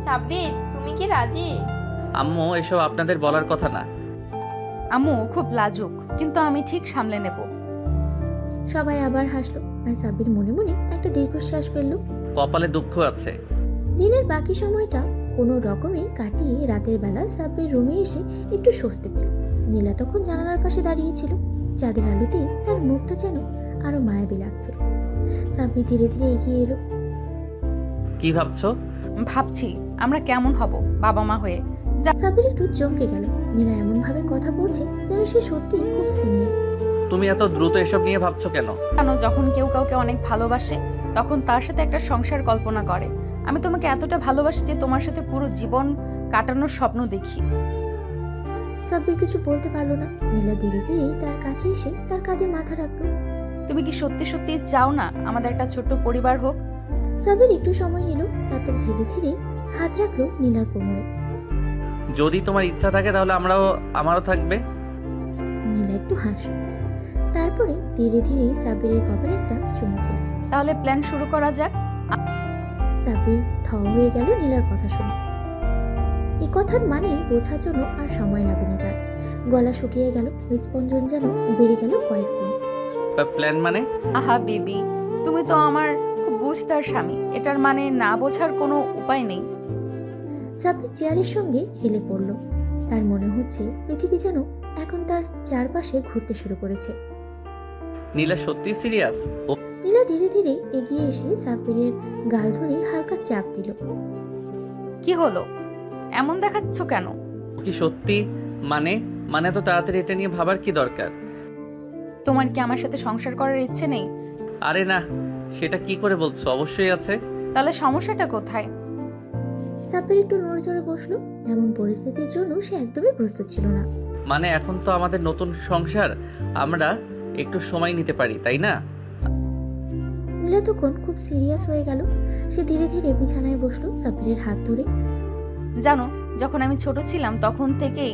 সাব্বির, তুমি কি রাজি? আম্মু, এসব আপনাদের বলার কথা না। আম্মু খুব লাজুক, কিন্তু আমি ঠিক সামলে নেব। সবাই আবার হাসলো আর সাব্বির মনে মনে একটা দীর্ঘশ্বাস ফেললো। কপালে দুঃখ আছে। দিনের বাকি সময়টা কোনো রকমে কাটিয়ে রাতের বেলা সাব্বির রুমে এসে একটু স্বস্তি পেল। নীলা তখন জানালার পাশে দাঁড়িয়েছিল। চাঁদের আলোতে তার মুখটা যেন আরো মায়াবী লাগছিল। সাব্বির ধীরে ধীরে এগিয়ে এলো। কি ভাবছো? ভাবছি আমরা কেমন হব বাবা মা হয়ে। সাব্বির একটু চমকে গেল। নীলা এমন ভাবে কথা বলছে যেন সে সত্যি খুব সিনিয়র। তুমি এত দ্রুত এসব নিয়ে ভাবছো কেন? জানো, যখন কেউ কাউকে অনেক ভালোবাসে তখন তার সাথে একটা সংসার কল্পনা করে। আমি তোমাকে এতটা ভালোবাসি যে তোমার সাথে পুরো জীবন কাটানোর স্বপ্ন দেখি। সাব্বির কিছু বলতে পারলো না। নীলা ধীরে ধীরে তার কাছে এসে তার কাঁধে মাথা রাখলো। তুমি কি সত্যি সত্যি চাও না আমাদের একটা ছোট্ট পরিবার হোক? সাব্বির একটু সময় নিল, তারপর ধীরে ধীরে হাত রাখলো নীলার কোমরে। যদি তোমার ইচ্ছা থাকে তাহলে আমারও থাকবে। নীলা একটু হাসলো, তারপরে ধীরে ধীরে সাব্বিরের কপালে একটা চুমু খেল। তাহলে প্ল্যান শুরু করা যাক। সাব্বির থ হয়ে গেল নীলার কথা শুনে। এই কথার মানে বোঝার জন্য আর সময় লাগেনি তার। গলা শুকিয়ে গেল, হৃদস্পন্দন যেন বেড়ে গেল কয়েক গুণ। প্ল্যান মানে? আহা বেবি, তুমি তো আমার খুব বুঝদার স্বামী, এটার মানে না বোঝার কোনো উপায় নেই। সাব্বির চেয়ারের সঙ্গে হেলে পড়ল। তার মনে হচ্ছে পৃথিবী যেন এখন তার চারপাশে ঘুরতে শুরু করেছে। নীলা সত্যি সিরিয়াস? নীলা ধীরে ধীরে এগিয়ে এসে সাব্বিরের গাল ধরে হালকা চাপ দিল। কি হলো, এমন দেখাচ্ছ কেন? কি সত্যি? মানে তো তাড়াতাড়ি এটা নিয়ে ভাবার কি দরকার? তোমার কি আমার সাথে সংসার করার ইচ্ছে নেই? আরে না, সেটা কি করে বলছো? অবশ্যই আছে। তাহলে সমস্যাটা কোথায়? সাব্বির একটু নড়জড়ে বসলো। এমন পরিস্থিতির জন্য সে একদমই প্রস্তুত ছিল না। মানে এখন তো আমাদের নতুন সংসার, আমরা একটু সময় নিতে পারি, তাই না? নীলা তখন খুব সিরিয়াস হয়ে গেল। সে ধীরে ধীরে বিছানায় বসলো সাব্বিরের হাত ধরে। জানো, যখন আমি ছোট ছিলাম তখন থেকেই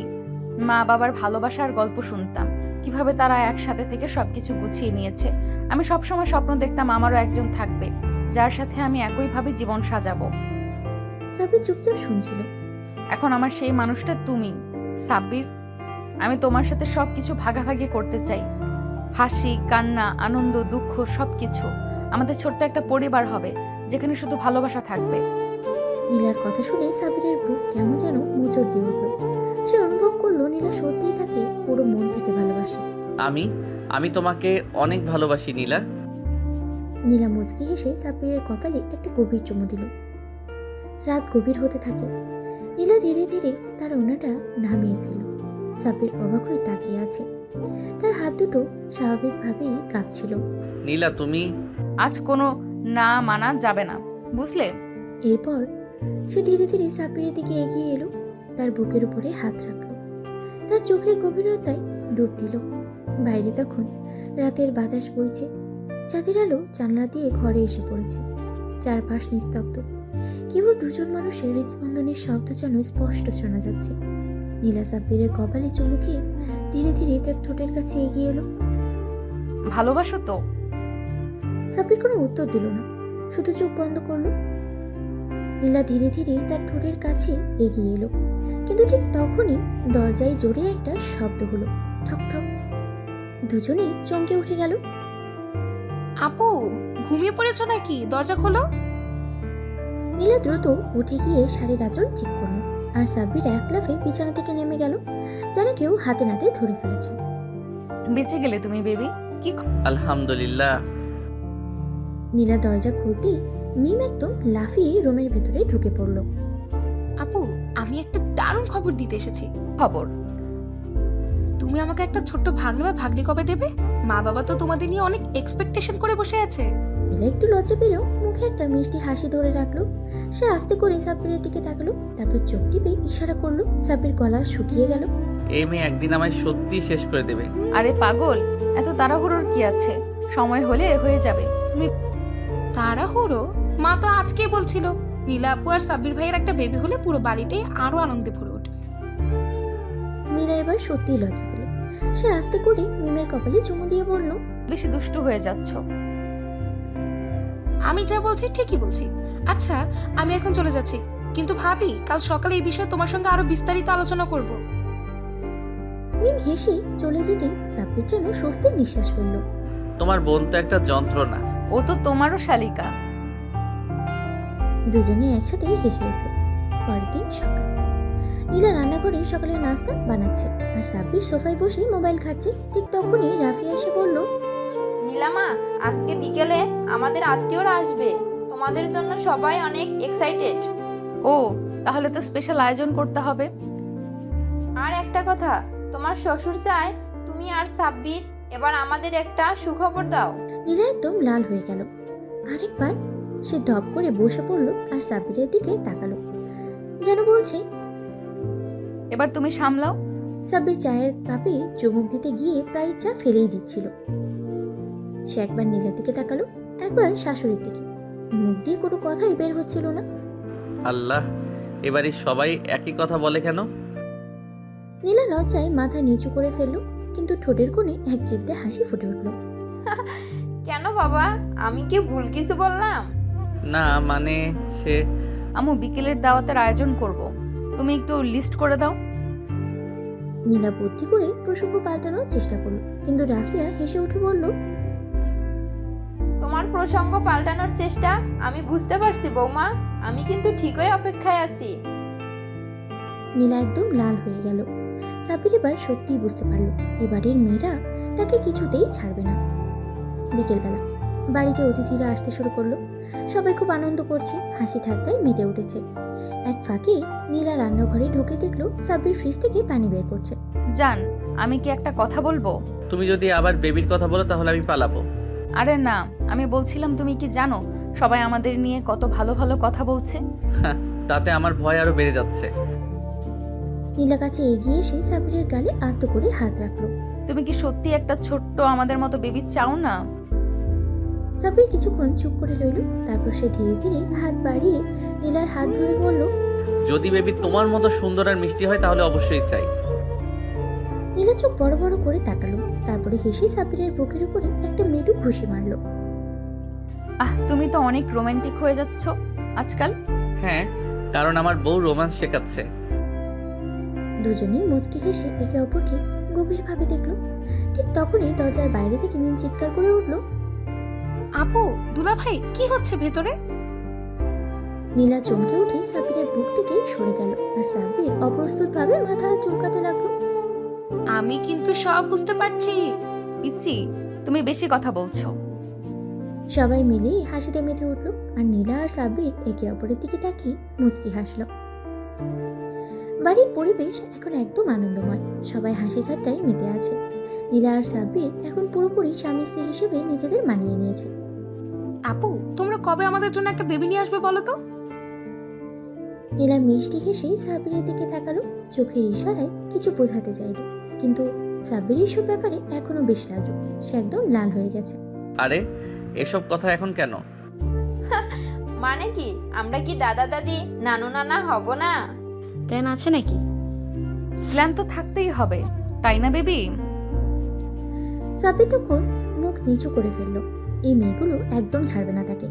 মা বাবার ভালোবাসার গল্প শুনতাম, কিভাবে তারা একসাথে থেকে সবকিছু গুছিয়ে নিয়েছে। আমি সবসময় স্বপ্ন দেখতাম আমারও একজন থাকবে যার সাথে আমি একইভাবে জীবন সাজাবো। সাব্বির চুপচাপ শুনছিল। এখন আমার সেই মানুষটা তুমি সাব্বির। আমি তোমার সাথে সবকিছু ভাগাভাগি করতে চাই, হাসি কান্না আনন্দ দুঃখ সবকিছু। আমাদের ছোট্ট একটা পরিবার হবে যেখানে শুধু ভালোবাসা থাকবে। নীলার কথা শুনে সাবিরের বুক কেমন যেন মোচড় দিয়ে উঠল। সে অনুভব করলো নীলা সত্যিই তাকে পুরো মন থেকে ভালোবাসে। আমি তোমাকে অনেক ভালোবাসি নীলা। নীলা মুচকি হেসে সাব্বিরের কপালে একটা গভীর চুমু দিল। রাত গভীর হতে থাকে। নীলা ধীরে ধীরে তার ওড়নাটা নামিয়ে ফেলল। সাব্বির অবাক হয়ে তাকিয়ে আছে। তার হাত দুটো স্বাভাবিকভাবেই কাঁপছিল। নীলা তুমি আজ কোনো না মানা যাবে না, বুঝলে? এরপর সে ধীরে ধীরে সাব্বিরের দিকে এগিয়ে এলো, তার বুকের উপরে হাত রাখলো, তার চোখের গভীরতায় ডুব দিল। বাইরে তখন রাতের বাতাস বইছে, চাঁদের আলো জানলা দিয়ে ঘরে এসে পড়েছে। চারপাশ নিস্তব্ধ, কেবল দুজন মানুষের হৃদস্পন্দনের শব্দ যেন স্পষ্ট শোনা যাচ্ছে। নীলা সাব্বিরের কপালে চুমু খেয়ে ধীরে ধীরে তার ঠোঁটের কাছে এগিয়ে এলো। ভালোবাসো তো? সাব্বির কোনো উত্তর দিল না, শুধু চোখ বন্ধ করলো। নীলা ধীরে ধীরে তার ঠোঁটের কাছে এগিয়ে এলো, কিন্তু ঠিক তখনই দরজায় জোরে একটা শব্দ হলো, ঠক ঠক। দুজনেই চমকে উঠে গেল। আপু, ঘুমিয়ে পড়েছো নাকি? দরজা খোলো। নীলা দ্রুত উঠে গিয়ে শাড়ির আঁচল ঠিক করলো, আর সাব্বির এক লাফে বিছানা থেকে নেমে গেল, যেন কেউ হাতে নাতে ধরে ফেলেছে। বেঁচে গেলে তুমি বেবি। কি আলহামদুলিল্লাহ। নীলা দরজা খুলতেই মিম একদম লাফিয়ে রুমের ভেতরে ঢুকে পড়লো। আপু, আমি একটা দারুণ খবর দিতে এসেছি। খবর? তুমি আমাকে একটা ছোট্ট ভাগ্নে বা ভাগ্নি কবে দেবে? মা বাবা তো তোমাদের নিয়ে অনেক এক্সপেকটেশন করে বসে আছে। নীলা একটু লজ্জা পেলেও মুখে একটা মিষ্টি হাসি ধরে রাখলো। সে আস্তে করে সাব্বিরের দিকে তাকালো, তারপর চোখ টিপে ইশারা করলো। সাব্বির গলা শুকিয়ে গেল। এই মেয়ে একদিন আমায় সত্যি শেষ করে দেবে। আরে পাগল, এত তাড়াহুড়োর কি আছে? সময় হলে হয়ে যাবে। তুমি তাড়াহুড়ো? মা তো আজকেই বলছিল নীলা আপু আর সাব্বির ভাইয়ের একটা বেবি হলে পুরো বাড়িটাই আরো আনন্দে ভরে উঠবে। নীলা এবার সত্যিই লজ্জা পেল। সে আস্তে করে মিমের কপালে চুমু দিয়ে বলল, বেশি দুষ্টু হয়ে যাচ্ছ। আমি যা বলছি ঠিকই বলছি। আচ্ছা, আমি এখন চলে যাচ্ছি, কিন্তু ভাবি কাল সকালে এই বিষয়ে তোমার সঙ্গে আরো বিস্তারিত আলোচনা করব। মিম হেসে চলে যেতে সাব্বির যেন স্বস্তির নিঃশ্বাস ফেলল। তোমার বোন তো একটা যন্ত্রণা। ও তো তোমারও শালিকা। দুজনে একসাথে হেসে উঠল। পরের দিন সকাল। নীলা রান্নাঘরে সকালের নাস্তা বানাচ্ছে, আর সাব্বির সোফায় বসে মোবাইল ঘাঁটছে। ঠিক তখনই রাফিয়া এসে বলল, নীলামা, আজকে বিকেলে আমাদের আত্মীয়রা আসবে, তোমাদের জন্য সবাই অনেক এক্সাইটেড। ও, তাহলে তো স্পেশাল আয়োজন করতে হবে। আর একটা কথা, তোমার শ্বশুর চায় তুমি আর সাব্বির এবার আমাদের একটা সুখবর দাও। নীলা একদম লাল হয়ে গেল। আরেকবার সে ধপ করে বসে পড়ল আর সাব্বিরের দিকে তাকালো, যেন বলছে, এবার তুমি সামলাও। সাব্বির চায়ের কাপে চুমুক দিতে গিয়ে প্রায় চা ফেলেই দিচ্ছিল। সে একবার নীলার দিকে তাকালো, একবার শাশুড়ির দিকে। মুখ দিয়ে কোনো কথাই বের হচ্ছিল না। আল্লাহ, এবারে সবাই একই কথা বলে কেন? নীলা লজ্জায় মাথা নিচু করে ফেললো, কিন্তু ঠোঁটের কোণে এক চিলতে হাসি ফুটে উঠল। কেন বাবা, আমি কি ভুল কিছু বললাম? না মানে সে আমু বিকেলের দাওয়াতের আয়োজন করব, তুমি একটু লিস্ট করে দাও। নীলা বুদ্ধি করে প্রসঙ্গ পাল্টানোর চেষ্টা করলো, কিন্তু রাফিয়া হেসে উঠে বলল, তোমার প্রসঙ্গ পাল্টানোর চেষ্টা আমি বুঝতে পারছি বৌমা, আমি কিন্তু ঠিকই অপেক্ষায় আছি। নীলা একদম লাল হয়ে গেল। সাব্বির এবার সত্যিই বুঝতে পারলো এবারের মেয়েরা তাকে কিছুতেই ছাড়বে না। বিকেলবেলা বাড়িতে অতিথিরা আসতে শুরু করলো। সবাই খুব আনন্দ করছে, হাসি ঠাট্টায় মেতে উঠেছে। এক ফাঁকে নীলা রান্নাঘরে ঢুকে দেখলো সাব্বির ফ্রিজ থেকে পানি বের করছে। জান, আমি কি একটা কথা বলবো? তুমি যদি আবার বেবির কথা বলো তাহলে আমি পালাবো। আরে না, আমি বলছিলাম তুমি কি জানো সবাই আমাদের নিয়ে কত ভালো ভালো কথা বলছে। তাতে আমার ভয় আরো বেড়ে যাচ্ছে। নীলা কাছে এগিয়ে এসে সাব্বিরের গালে আলতো করে হাত রাখলো। তুমি কি সত্যি একটা ছোট্ট আমাদের মতো বেবি চাও না? সাব্বির কিছুক্ষণ চুপ করে রইল, তারপর সে ধীরে ধীরে হাত বাড়িয়ে নীলার হাত ধরে বলল, যদি বেবি তোমার মতো সুন্দর আর মিষ্টি হয় তাহলে অবশ্যই চাই। নীলা চোখ বড় বড় করে তাকালো, তারপরে হেসে সাব্বিরের বুকের উপরে একটা মৃদু ঘুষি মারলো। তুমি তো অনেক রোমান্টিক হয়ে যাচ্ছ আজকাল। হ্যাঁ, কারণ আমার বউ রোম্যান্স শেখাচ্ছে। দুজনেই মুচকি হেসে একে অপরকে গভীরভাবে দেখলো। ঠিক তখনই দরজার বাইরে থেকে মিম চিৎকার করে উঠল, আপু, দুলাভাই, কি হচ্ছে ভেতরে? নীলা চমকে উঠে সাব্বিরের বুক থেকে সরে গেল, আর সাব্বির অপ্রস্তুতভাবে মাথা চুলকাতে লাগলো। আমি কিন্তু সব বুঝতে পারছি। পিচি, তুমি বেশি কথা বলছো। সবাই মিলে হাসিতে মেতে উঠলো, আর নীলা আর সাব্বির একে অপরের দিকে তাকিয়ে মুচকি হাসলো। বাড়ির পরিবেশ এখন একদম আনন্দময়, সবাই হাসি ঠাট্টায় মেতে আছে। নীলা আর সাব্বির এখন পুরোপুরি স্বামী স্ত্রী হিসেবে নিজেদের মানিয়ে নিয়েছে। আপু, তোমরা কবে আমাদের জন্য একটা বেবি নিয়ে আসবে বলো তো? নীলা মিষ্টি হেসে সাব্বিরের দিকে তাকালো, চোখের ইশারায় কিছু বোঝাতে চাইল, কিন্তু সাব্বির এইসব ব্যাপারে এখনো বেশ লাজুক। সে একদম লাল হয়ে গেছে। আরে এসব কথা এখন কেন? মানে কি, আমরা কি দাদা দাদি নানু নানা হব না? প্ল্যান আছে নাকি? প্ল্যান তো থাকতেই হবে, তাই না বেবি? সাব্বির তখন মুখ নিচু করে ফেললো। এই মেয়েগুলো একদম ছাড়বে না তাকে।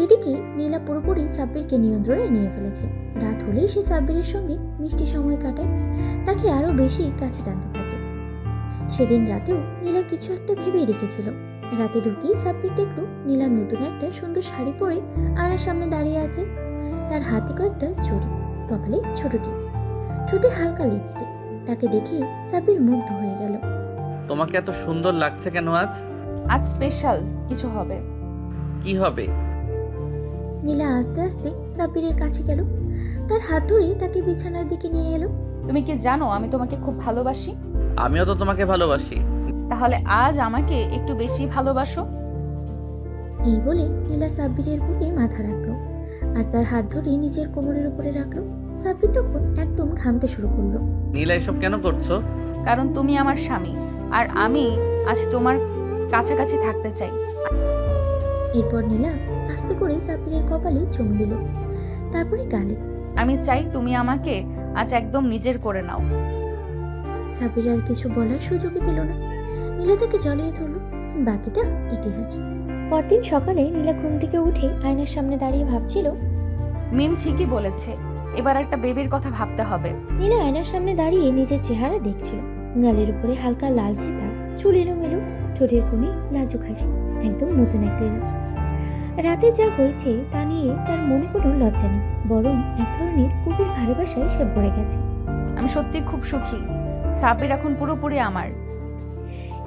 এদিকে নীলা পুরোপুরি সাব্বিরকে নিয়ন্ত্রণে নিয়ে ফেলেছে। রাত হলেই সে সাব্বিরের সঙ্গে মিষ্টি সময় কাটায়, তাকে আরো বেশি কাছে টানতে থাকে। সেদিন রাতেও নীলা কিছু একটা ভেবেই রেখেছিল। রাতে ঢুকেই সাব্বির দেখলো নীলা নতুন একটা সুন্দর শাড়ি পরে আয়নার সামনে দাঁড়িয়ে আছে। তার হাতে কয়েকটা চুড়ি, কপালে ছোট টিপ, ঠোঁটে হালকা লিপস্টিক। তাকে দেখে সাব্বির মুগ্ধ হয়ে গেল। তোমাকে এত সুন্দর লাগছে কেন আজ? আজ স্পেশাল কিছু হবে। কি হবে? নীলা আস্তে আস্তে সাব্বিরের কাছে গেল, তার হাত ধরে তাকে বিছানার দিকে নিয়ে এলো। তুমি কি জানো আমি তোমাকে খুব ভালোবাসি? আমিও তো তোমাকে ভালোবাসি। তাহলে আজ আমাকে একটু বেশি ভালোবাসো। এই বলে নীলা সাব্বিরের বুকে মাথা রাখলো, আর তার হাত ধরে নিজের কোমরের উপরে রাখলো। সাব্বির তখন একদম ঘামতে শুরু করলো। নীলা এসব কেন করছো? কারণ তুমি আমার স্বামী, আর আমি আজ তোমার কাছাকাছি থাকতে চাই। এরপর নীলা আস্তে করে সাব্বিরের কপালে চুমু দিল, তারপরে গালে। আমি চাই তুমি আমাকে আজ একদম নিজের করে নাও। সাব্বির আর কিছু বলার সুযোগই পেল না। নীলা তাকে জড়িয়ে ধরলো। বাকিটা ইতিহাস। পরদিন সকালে নীলা ঘুম থেকে উঠে আয়নার সামনে দাঁড়িয়ে ভাবছিল, মিম ঠিকই বলেছে, এবার একটা বেবির কথা ভাবতে হবে। নীলা আয়নার সামনে দাঁড়িয়ে নিজের চেহারা দেখছিল। গালের উপরে হালকা লালচে দাগ, চুল এলোমেলো, ঠোঁটের কোণে লাজুক হাসি, একদম নতুন এক লীলা। রাতে যা হয়েছে তা নিয়ে তার মনে কোনো লজ্জা নেই, বরং এক ধরনের গভীর ভালোবাসায় সে ভরে গেছে। আমি সত্যি খুব সুখী। সাব্বির এখন পুরোপুরি আমার।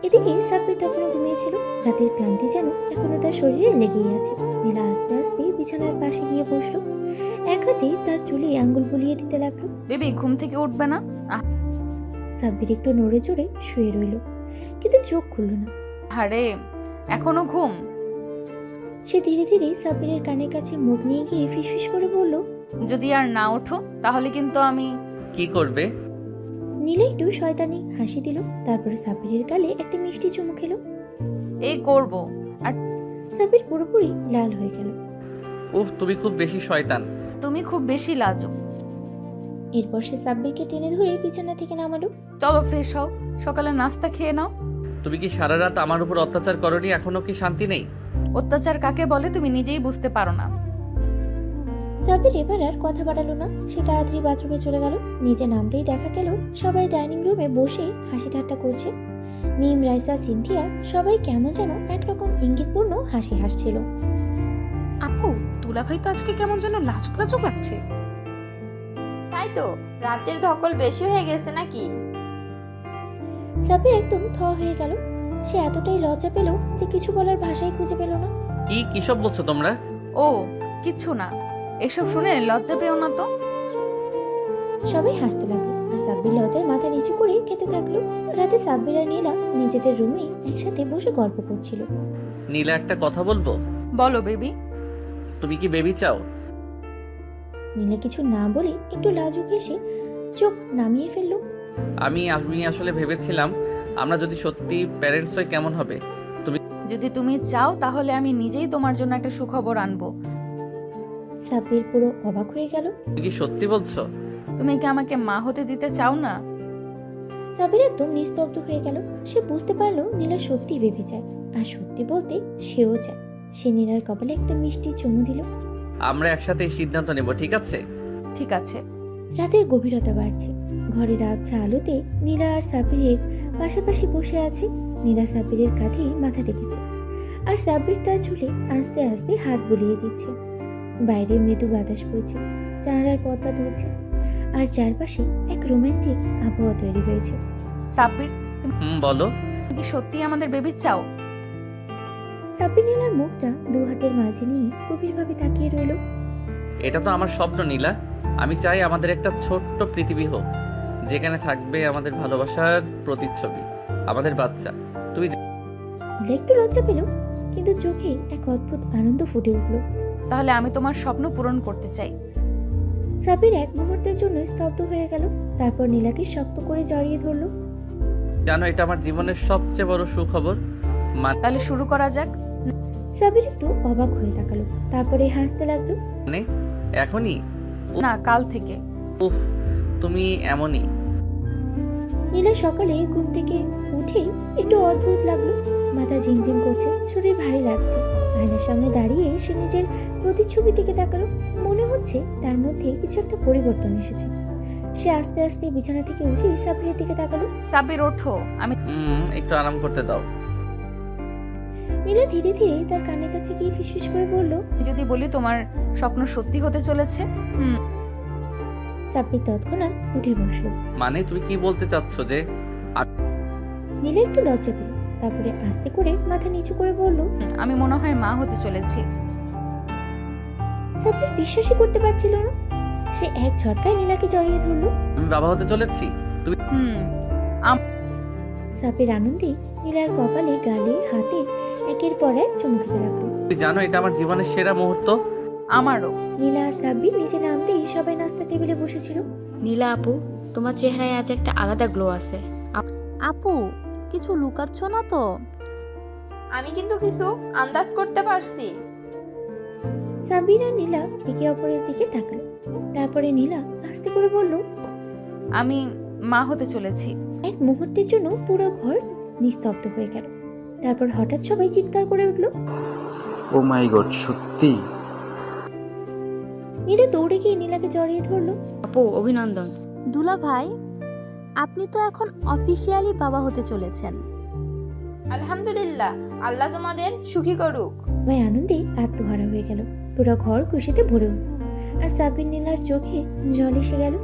এদিকে সাব্বির তখনও ঘুমিয়েছিল। রাতের ক্লান্তি যেন এখনো তার শরীরে লেগেই আছে। নীলা আস্তে আস্তে বিছানার পাশে গিয়ে বসলো, এক হাতে তার চুলে আঙ্গুল বুলিয়ে দিতে লাগলো। বেবি, ঘুম থেকে উঠবে না? সাব্বির একটু নড়ে চড়ে শুয়ে রইল, কিন্তু চোখ খুলল না। আরে এখনো ঘুম? সে ধীরে ধীরে সাব্বিরের কানের কাছে মুখ নিয়ে গিয়ে ফিসফিস করে বলল, যদি আর না ওঠো তাহলে কিন্তু আমি। কি করবে? নীলা একটু শয়তানি হাসি দিল, তারপরে সাব্বিরের গালে একটা মিষ্টি চুমু খেলো। এই করব। আর সাব্বির পুরোপুরি লাল হয়ে গেল। উফ, তুমি খুব বেশি শয়তান। তুমি খুব বেশি লাজুক। এরপর সে সাব্বিরকে টেনে ধরে বিছানা থেকে নামালো। চলো ফ্রেশ হও, সকালে নাস্তা খেয়ে নাও। তুমি কি সারা রাত আমার উপর অত্যাচার করনি? এখনো কি শান্তি নেই? অত্যাচার কাকে বলে তুমি নিজেই বুঝতে পারো না। সাব্বির এবার আর কথা বাড়ালো না। সে তাড়াতাড়ি বাথরুমে চলে গেল। নিচে নামতেই দেখা গেল সবাই ডাইনিং রুমে বসে হাসি ঠাট্টা করছে। মিম, রাইসা, সিনথিয়া সবাই কেমন যেন একরকম ইঙ্গিতপূর্ণ হাসি হাসছিল। আপু, দুলাভাই তো আজকে কেমন যেন লাজুক লাজুক লাগছে। তাই তো, রাতের ধকল বেশি হয়ে গেছে নাকি? সাব্বির একদম থ হয়ে গেল। সে এতটাই লজ্জা পেল যে কিছু বলার ভাষাই খুঁজে পেল না। কিসব বলছো তোমরা? ও কিছু না, এসব শুনে লজ্জা পেও না তো। সবাই হাসতে লাগলো, আর সাব্বির লজ্জায় মাথা নিচু করে খেতে থাকলো। রাতে সাব্বির আর নীলা নিজেদের রুমে একসাথে বসে গল্প করছিল। নীলা, একটা কথা বলবো? বলো বেবি। তুমি কি বেবি চাও? নীলা কিছু না বলে একটু লাজুক হেসে চোখ নামিয়ে ফেললো। আমি আসলে ভেবেছিলাম আমরা যদি সত্যি প্যারেন্টস হই কেমন হবে। যদি তুমি চাও তাহলে আমি নিজেই তোমার জন্য একটা সুখবর আনবো। সাব্বির পুরো অবাক হয়ে গেল। তুমি কি সত্যি বলছো? তুমি কি আমাকে মা হতে দিতে চাও না? সাব্বির একদম নিস্তব্ধ হয়ে গেল। সে বুঝতে পারলো নীলা সত্যি ভেবে চায়, আর সত্যি বলতে সেও চায়। সে নীলার কপালে একটা মিষ্টি চুমু দিল। আমরা একসাথে এই সিদ্ধান্ত নেব, ঠিক আছে? ঠিক আছে। রাতের গভীরতা বাড়ছে। ঘরের আবছা আলোতে নীলা আর সাব্বিরের পাশাপাশি বসে আছে। নীলা সাব্বিরের কাঁধে মাথা রেখেছে আর সাব্বির তার ঝুলে আস্তে আস্তে হাত বুলিয়ে দিচ্ছে। বাইরে মৃদু বাতাস বইছে, জানালার পর্দা দুলছে আর চারপাশে এক রোমান্টিক আবহাওয়া তৈরি হয়েছে। সাব্বির, বলো। তুমি কি সত্যিই আমাদের বেবি চাও? সাব্বির নীলার মুখটা দু হাতের মাঝে নিয়ে গভীরভাবে তাকিয়ে রইল। এটা তো আমার স্বপ্ন নীলা। আমি চাই আমাদের একটা ছোট্ট পৃথিবী হোক, যেখানে থাকবে আমাদের ভালোবাসার প্রতিচ্ছবি, আমাদের বাচ্চা। তুমি নীলা একটু লজ্জা পেল, কিন্তু চোখে এক অদ্ভুত আনন্দ ফুটে উঠল। তাহলে আমি তোমার স্বপ্ন পূরণ করতে চাই। সাব্বির এক মুহূর্তের জন্য স্তব্ধ হয়ে গেল, তারপর নীলাকে শক্ত করে জড়িয়ে ধরল। জানো, এটা আমার জীবনের সবচেয়ে বড় সুখবর। তাহলে শুরু করা যাক। সাব্বির একটু অবাক হয়ে তাকালো, তারপরে হাসতে লাগলো। মানে এখনই? না, কাল থেকে। উফ, তুমি এমনই। নীলা সকালে ঘুম থেকে উঠেই একটু অদ্ভুত লাগলো, মাথা ঝিমঝিম করছে, শরীর ভারী লাগছে। আয়নার সামনে দাঁড়িয়ে সে নিজের প্রতিচ্ছবি দিকে তাকালো। মনে হচ্ছে তার মধ্যে কিছু একটা পরিবর্তন এসেছে। সে আস্তে আস্তে বিছানা থেকে উঠেই সাব্বিরের দিকে তাকালো। সাব্বির, ওঠো। আমি একটু আরাম করতে দাও। নীলা ধীরে ধীরে তার কানের কাছে গিয়ে ফিসফিস করে বলল, যদি বলি তোমার স্বপ্ন সত্যি হতে চলেছে। সাব্বির তৎক্ষণাৎ উঠে বসলো। মানে তুমি কি বলতে চাচ্ছ যে? নীলা একটু লজ্জা পেল, তারপরে আস্তে করে মাথা নিচু করে বলল, আমি মনে হয় মা হতে চলেছি। সাব্বির বিশ্বাসই করতে পারছিল না। সে এক ঝটকায় নীলাকে জড়িয়ে ধরলো। আমি বাবা হতে চলেছি? সাব্বির আনন্দে নীলার কপালে, গালে, হাতে একের পর এক চুমু খেতে লাগলো। তুমি জানো, এটা আমার জীবনের সেরা মুহূর্ত। আমারও। নীলা আর সাব্বির নিচে নামতেই সবাই নাস্তা টেবিলে বসেছিল। নীলা আপু, তোমার চেহারায় আজ একটা আলাদা গ্লো আছে। আপু, কিছু লুকাচ্ছ না তো? আমি কিন্তু কিছু আন্দাজ করতে পারছি। সাব্বির আর নীলা একে অপরের দিকে তাকালো, তারপরে নীলা আস্তে করে বলল, আমি মা হতে চলেছি। এক মুহূর্তের জন্য পুরো ঘর নিস্তব্ধ হয়ে গেল। তারপর হঠাৎ সবাই চিৎকার করে উঠল, ও মাই গড, সত্যি? নীলা দৌড়ে গিয়ে নীলাকে জড়িয়ে ধরলো। আপু, অভিনন্দন। দুলা ভাই, আপনি তো এখন অফিসিয়ালি বাবা হতে চলেছেন। আলহামদুলিল্লাহ, আল্লাহ তোমাদের সুখী করুক। সবাই আনন্দে আত্মহারা হয়ে গেল। পুরো ঘর খুশিতে ভরে উঠল, আর সাব্বির নীলার চোখে জল এসে গেল।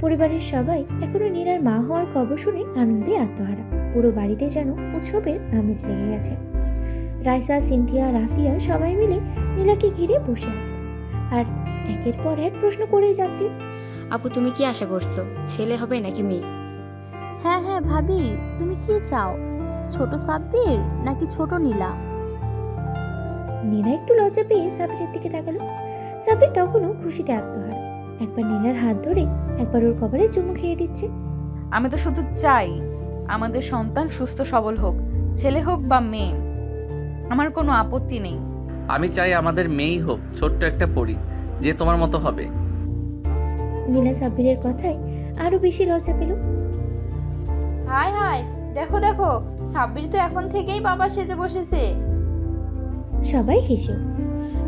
পরিবারের সবাই এখনো নীলার মা হওয়ার খবর শুনে আনন্দে আত্মহারা। পুরো বাড়িতে যেন উৎসবের আমেজ লেগে গেছে। রাইসা, সিনথিয়া, রাফিয়া সবাই মিলে নীলাকে ঘিরে বসে আছে আর একের পর এক প্রশ্ন করেই যাচ্ছে। আপু, তুমি কি আশা করছো, ছেলে হবে নাকি মেয়ে? হ্যাঁ হ্যাঁ ভাবি, তুমি কি চাও? ছোট সাব্বির নাকি ছোট নীলা? নীলা একটু লজ্জা পেয়ে সাব্বিরের দিকে তাকালো। সাব্বির তখনও খুশিতে আত্মহারা, একবার নীলার হাত ধরে একবার ওর কপালে চুমু খেয়ে দিচ্ছে। আমি তো শুধু চাই আমাদের সন্তান সুস্থ সবল হোক, ছেলে হোক বা মেয়ে, আমার কোনো আপত্তি নেই। আমি চাই আমাদের মেয়েই হোক, ছোট্ট একটা পরী, যে তোমার মতো হবে। নীলা সাব্বিরের কথায় আরো বেশি লজ্জা পেল। হায় হায়, দেখো দেখো, সাব্বির তো এখন থেকেই বাবা সেজে বসেছে। সবাই হেসে উঠল।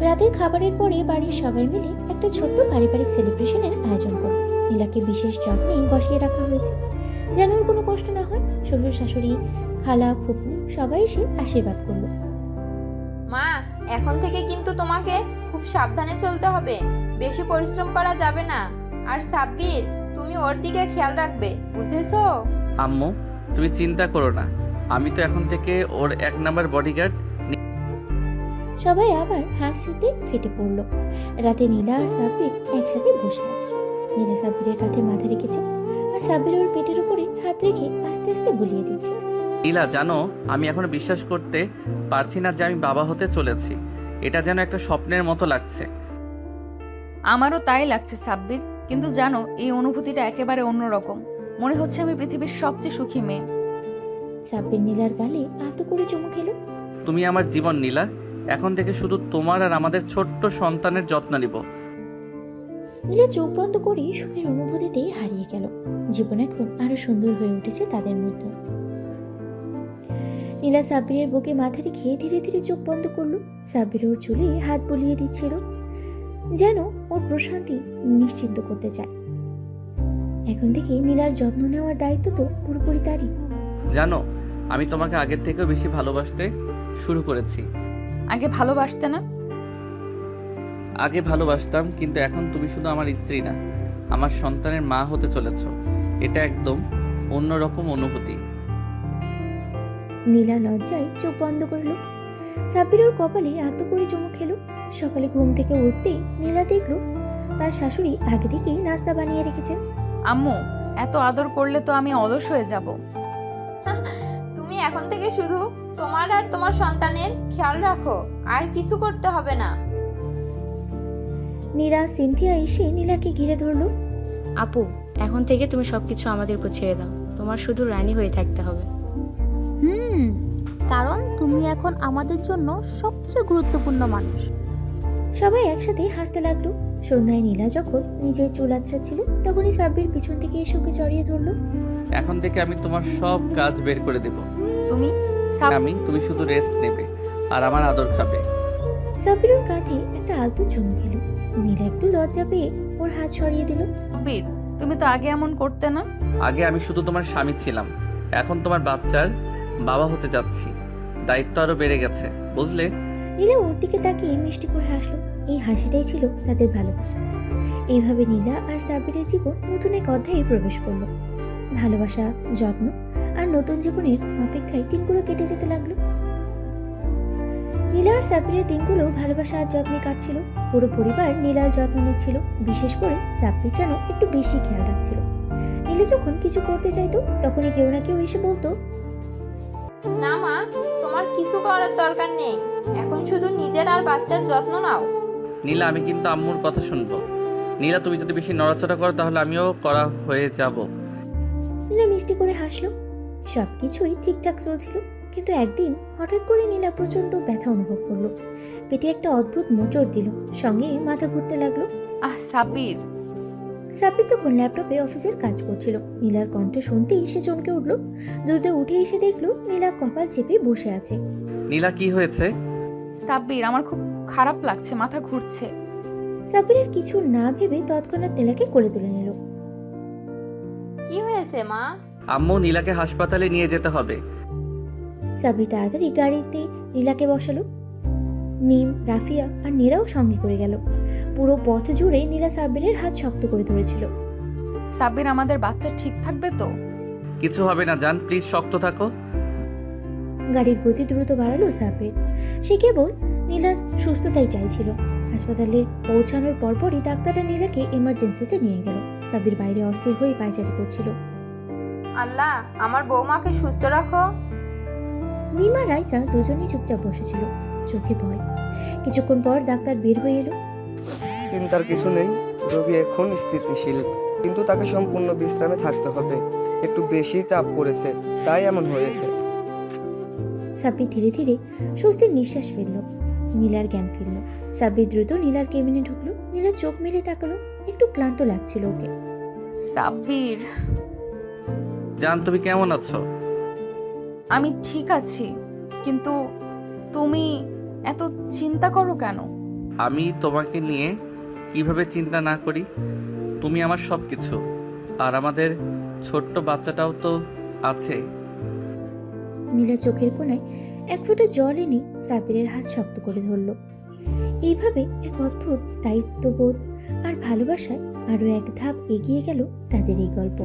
রাতের খাবারের পরে বাড়ির সবাই মিলে একটা ছোট্ট পারিবারিক সেলিব্রেশনের আয়োজন করল। নীলাকে বিশেষ যত্নে বসিয়ে রাখা হয়েছে, যেন ওর কোনো কষ্ট না হয়। শ্বশুর শাশুড়ি, খালা, ফুপু সবাই এসে আশীর্বাদ করলো। মা, এখন থেকে কিন্তু তোমাকে খুব সাবধানে চলতে হবে, বেশি পরিশ্রম করা যাবে না। আর সাব্বির, তুমি ওর দিকে খেয়াল রাখবে, বুঝেছো? আম্মু, তুমি চিন্তা করো না, আমি তো এখন থেকে ওর 1 নাম্বার বডিগার্ড। সবাই আবার হাসিতে ফেটে পড়ল। রাতে নীলা আর সাব্বির একসাথে বসে আছে। নীলা সাব্বিরের কাঁধে মাথা রেখেছে আর সাব্বির ওর পেটের উপরে হাত রেখে আস্তে আস্তে বুলিয়ে দিচ্ছে। নীলা, জানো, আমি এখনো বিশ্বাস করতে পারছি না যে আমি বাবা হতে চলেছি। এটা যেন একটা স্বপ্নের মতো লাগছে। আমারও তাই লাগছে সাব্বির, কিন্তু জানো, এই অনুভূতিটা একেবারে অন্যরকম। মনে হচ্ছে আমি পৃথিবীর সবচেয়ে সুখী মেয়ে। সাব্বির নীলার গালে আলতো করে চুমু খেলো। তুমি আমার জীবন নীলা, এখন থেকে শুধু তোমার আর আমাদের ছোট্ট সন্তানের যত্ন নিব। নীলা চোখ বন্ধ করে সুখের অনুভূতিতে হারিয়ে গেল। জীবন এখন আরো সুন্দর হয়ে উঠেছে তাদের মধ্যে। নীলা সাব্বিরের বুকে মাথা রেখে ধীরে ধীরে চোখ বন্ধ করলো। সাব্বির ওর চুলে হাত বুলিয়ে দিচ্ছিল, যেন ওর প্রশান্তি নিশ্চিন্ত করতে চায়। এখন থেকে নীলার যত্ন নেওয়ার দায়িত্ব তো পুরোপুরি তারই। জানো, আমি তোমাকে আগের থেকেও বেশি ভালোবাসতে শুরু করেছি। আগে ভালোবাসতে না? আগে ভালোবাসতাম, কিন্তু এখন তুমি শুধু আমার স্ত্রী না, আমার সন্তানের মা হতে চলেছ। এটা একদম অন্যরকম অনুভূতি। নীলা লজ্জায় চোখ বন্ধ করলো। সাব্বির ওর কপালে আত্ম করে চুমু খেলো। সকালে ঘুম থেকে উঠতেই নীলা দেখলো তার শাশুড়ি আগে থেকেই নাস্তা বানিয়ে রেখেছেন। আম্মু, এত আদর করলে তো আমি অলস হয়ে যাব। তুমি এখন থেকে শুধু তোমার আর তোমার সন্তানের খেয়াল রাখো, আর কিছু করতে হবে না। নীলা সিনথিয়া এসে নীলাকে ঘিরে ধরলো। আপু, এখন থেকে তুমি সবকিছু আমাদের উপর ছেড়ে দাও। তোমার শুধু রানী হয়ে থাকতে হবে। কারণ তুমি এখন আমাদের জন্য সবচেয়ে গুরুত্বপূর্ণ মানুষ। সবাই একসাথে হাসতে লাগলো। সন্ধ্যায় নীলা যখন নিজের চুল আঁচড়াচ্ছিল তখনই সাব্বির পিছন থেকে এসে ওকে জড়িয়ে ধরলো। এখন থেকে আমি তোমার সব কাজ বের করে দেব। তুমি তুমি শুধু রেস্ট নেবে আর আমার আদর খাবে। সাব্বির ওর কাঁধে একটা আলতো চুমু খেলো। নীলা একটু লজ্জা পেয়ে ওর হাত সরিয়ে দিল। সাব্বির, তুমি তো আগে এমন করতে না। আগে আমি শুধু তোমার স্বামী ছিলাম, এখন তোমার বাচ্চার বাবা হতে যাচ্ছি। দায়িত্ব আরো বেড়ে গেছে, বুঝলে? নীলা ওর দিকে তাকিয়ে মিষ্টি করে হাসলো। এই হাসিটাই ছিল তাদের ভালোবাসা। এইভাবে নীলা আর সাব্বিরের জীবন নতুন এক অধ্যায়ে প্রবেশ করলো। ভালোবাসা, যত্ন আর নতুন জীবনের অপেক্ষায় দিনগুলো কেটে যেতে লাগলো। নীলা আর সাব্বিরের দিনগুলো ভালোবাসা আর যত্নে কাটছিল। পুরো পরিবার নীলার যত্ন নিচ্ছিল। বিশেষ করে সাব্বির যেন একটু বেশি খেয়াল রাখছিল। নীলা যখন কিছু করতে চাইতো তখনই কেউ না কেউ এসে বলতো, না মা, তোমার কিছু করার দরকার নেই, এখন শুধু নিজের আর বাচ্চার যত্ন নাও। নীলা, আমি কিন্তু আম্মুর কথা শুনবো। নীলা, তুমি যদি বেশি নড়াচড়া করো তাহলে আমিও করা হয়ে যাব। নীলা মিষ্টি করে হাসলো। সবকিছুই ঠিকঠাক চলছিল, কিন্তু একদিন হঠাৎ করে নীলা প্রচন্ড ব্যথা অনুভব করলো। পেটে একটা অদ্ভুত মোচড় দিল, সঙ্গে মাথা ঘুরতে লাগলো। সাব্বির। সাব্বির তখন ল্যাপটপে অফিসের কাজ করছিল। নীলার কণ্ঠ শুনতেই সে চমকে উঠলো। দ্রুত উঠে এসে দেখলো নীলা কপাল চেপে বসে আছে। নীলা, কি হয়েছে? সাব্বির, আমার খুব খারাপ লাগছে, মাথা ঘুরছে। সাব্বিরের কিছু না ভেবে তৎক্ষণাৎ নীলাকে কোলে তুলে নিল। কি হয়েছে মা? আম্মু, নীলাকে হাসপাতালে নিয়ে যেতে হবে। সাব্বির তাড়াতাড়ি গাড়িতে নীলাকে বসালো। মিম, রাফিয়া আর নীরাও সঙ্গে করে গেল। পুরো পথ জুড়ে নীলা সাব্বিরের হাত শক্ত করে ধরেছিল। সাব্বির, আমাদের বাচ্চা ঠিক থাকবে তো? কিছু হবে না জান, প্লিজ শক্ত থাকো। গাড়ির গতি দ্রুত বাড়ালো সাব্বির। সে কেবল নীলার সুস্থতাই চাইছিল। হাসপাতালে পৌঁছানোর পরপরই ডাক্তাররা নীলাকে এমার্জেন্সিতে নিয়ে গেল। সাব্বির বাইরে অস্থির হয়ে পায়চারি করছিল। আল্লাহ, আমার বৌমাকে সুস্থ রাখো। মিম আর রাইসা দুজনেই চুপচাপ বসেছিল, চোখে ভয়। কিছুক্ষণ পর ডাক্তার বের হয়ে এলো। চিন্তার কিছু নেই, রোগী এখন স্থিতিশীল, কিন্তু তাকে সম্পূর্ণ বিশ্রামে থাকতে হবে। একটু বেশি চাপ পড়েছে, তাই এমন হয়েছে। সাব্বির ধীরে ধীরে স্বস্তির নিঃশ্বাস ফেললো। নীলার জ্ঞান ফিরল। সাব্বির দ্রুত নীলার কেবিনে ঢুকলো। নীলা চোখ মেলে তাকালো। একটু ক্লান্ত লাগছিল ওকে। সাব্বির, জান, তুমি কেমন আছো? আমি ঠিক আছি, কিন্তু তুমি এত চিন্তা করো কেন? আমি তোমাকে নিয়ে কিভাবে চিন্তা না করি? তুমি আমার সব কিছু, আর আমাদের ছোট্ট বাচ্চাটাও তো আছে। নীলা চোখের কোণায় এক ফোঁটা জল এনে সাব্বিরের হাত শক্ত করে ধরল। এইভাবে এক অদ্ভুত দায়িত্ববোধ আর ভালোবাসায় আরো এক ধাপ এগিয়ে গেল তাদের এই গল্প।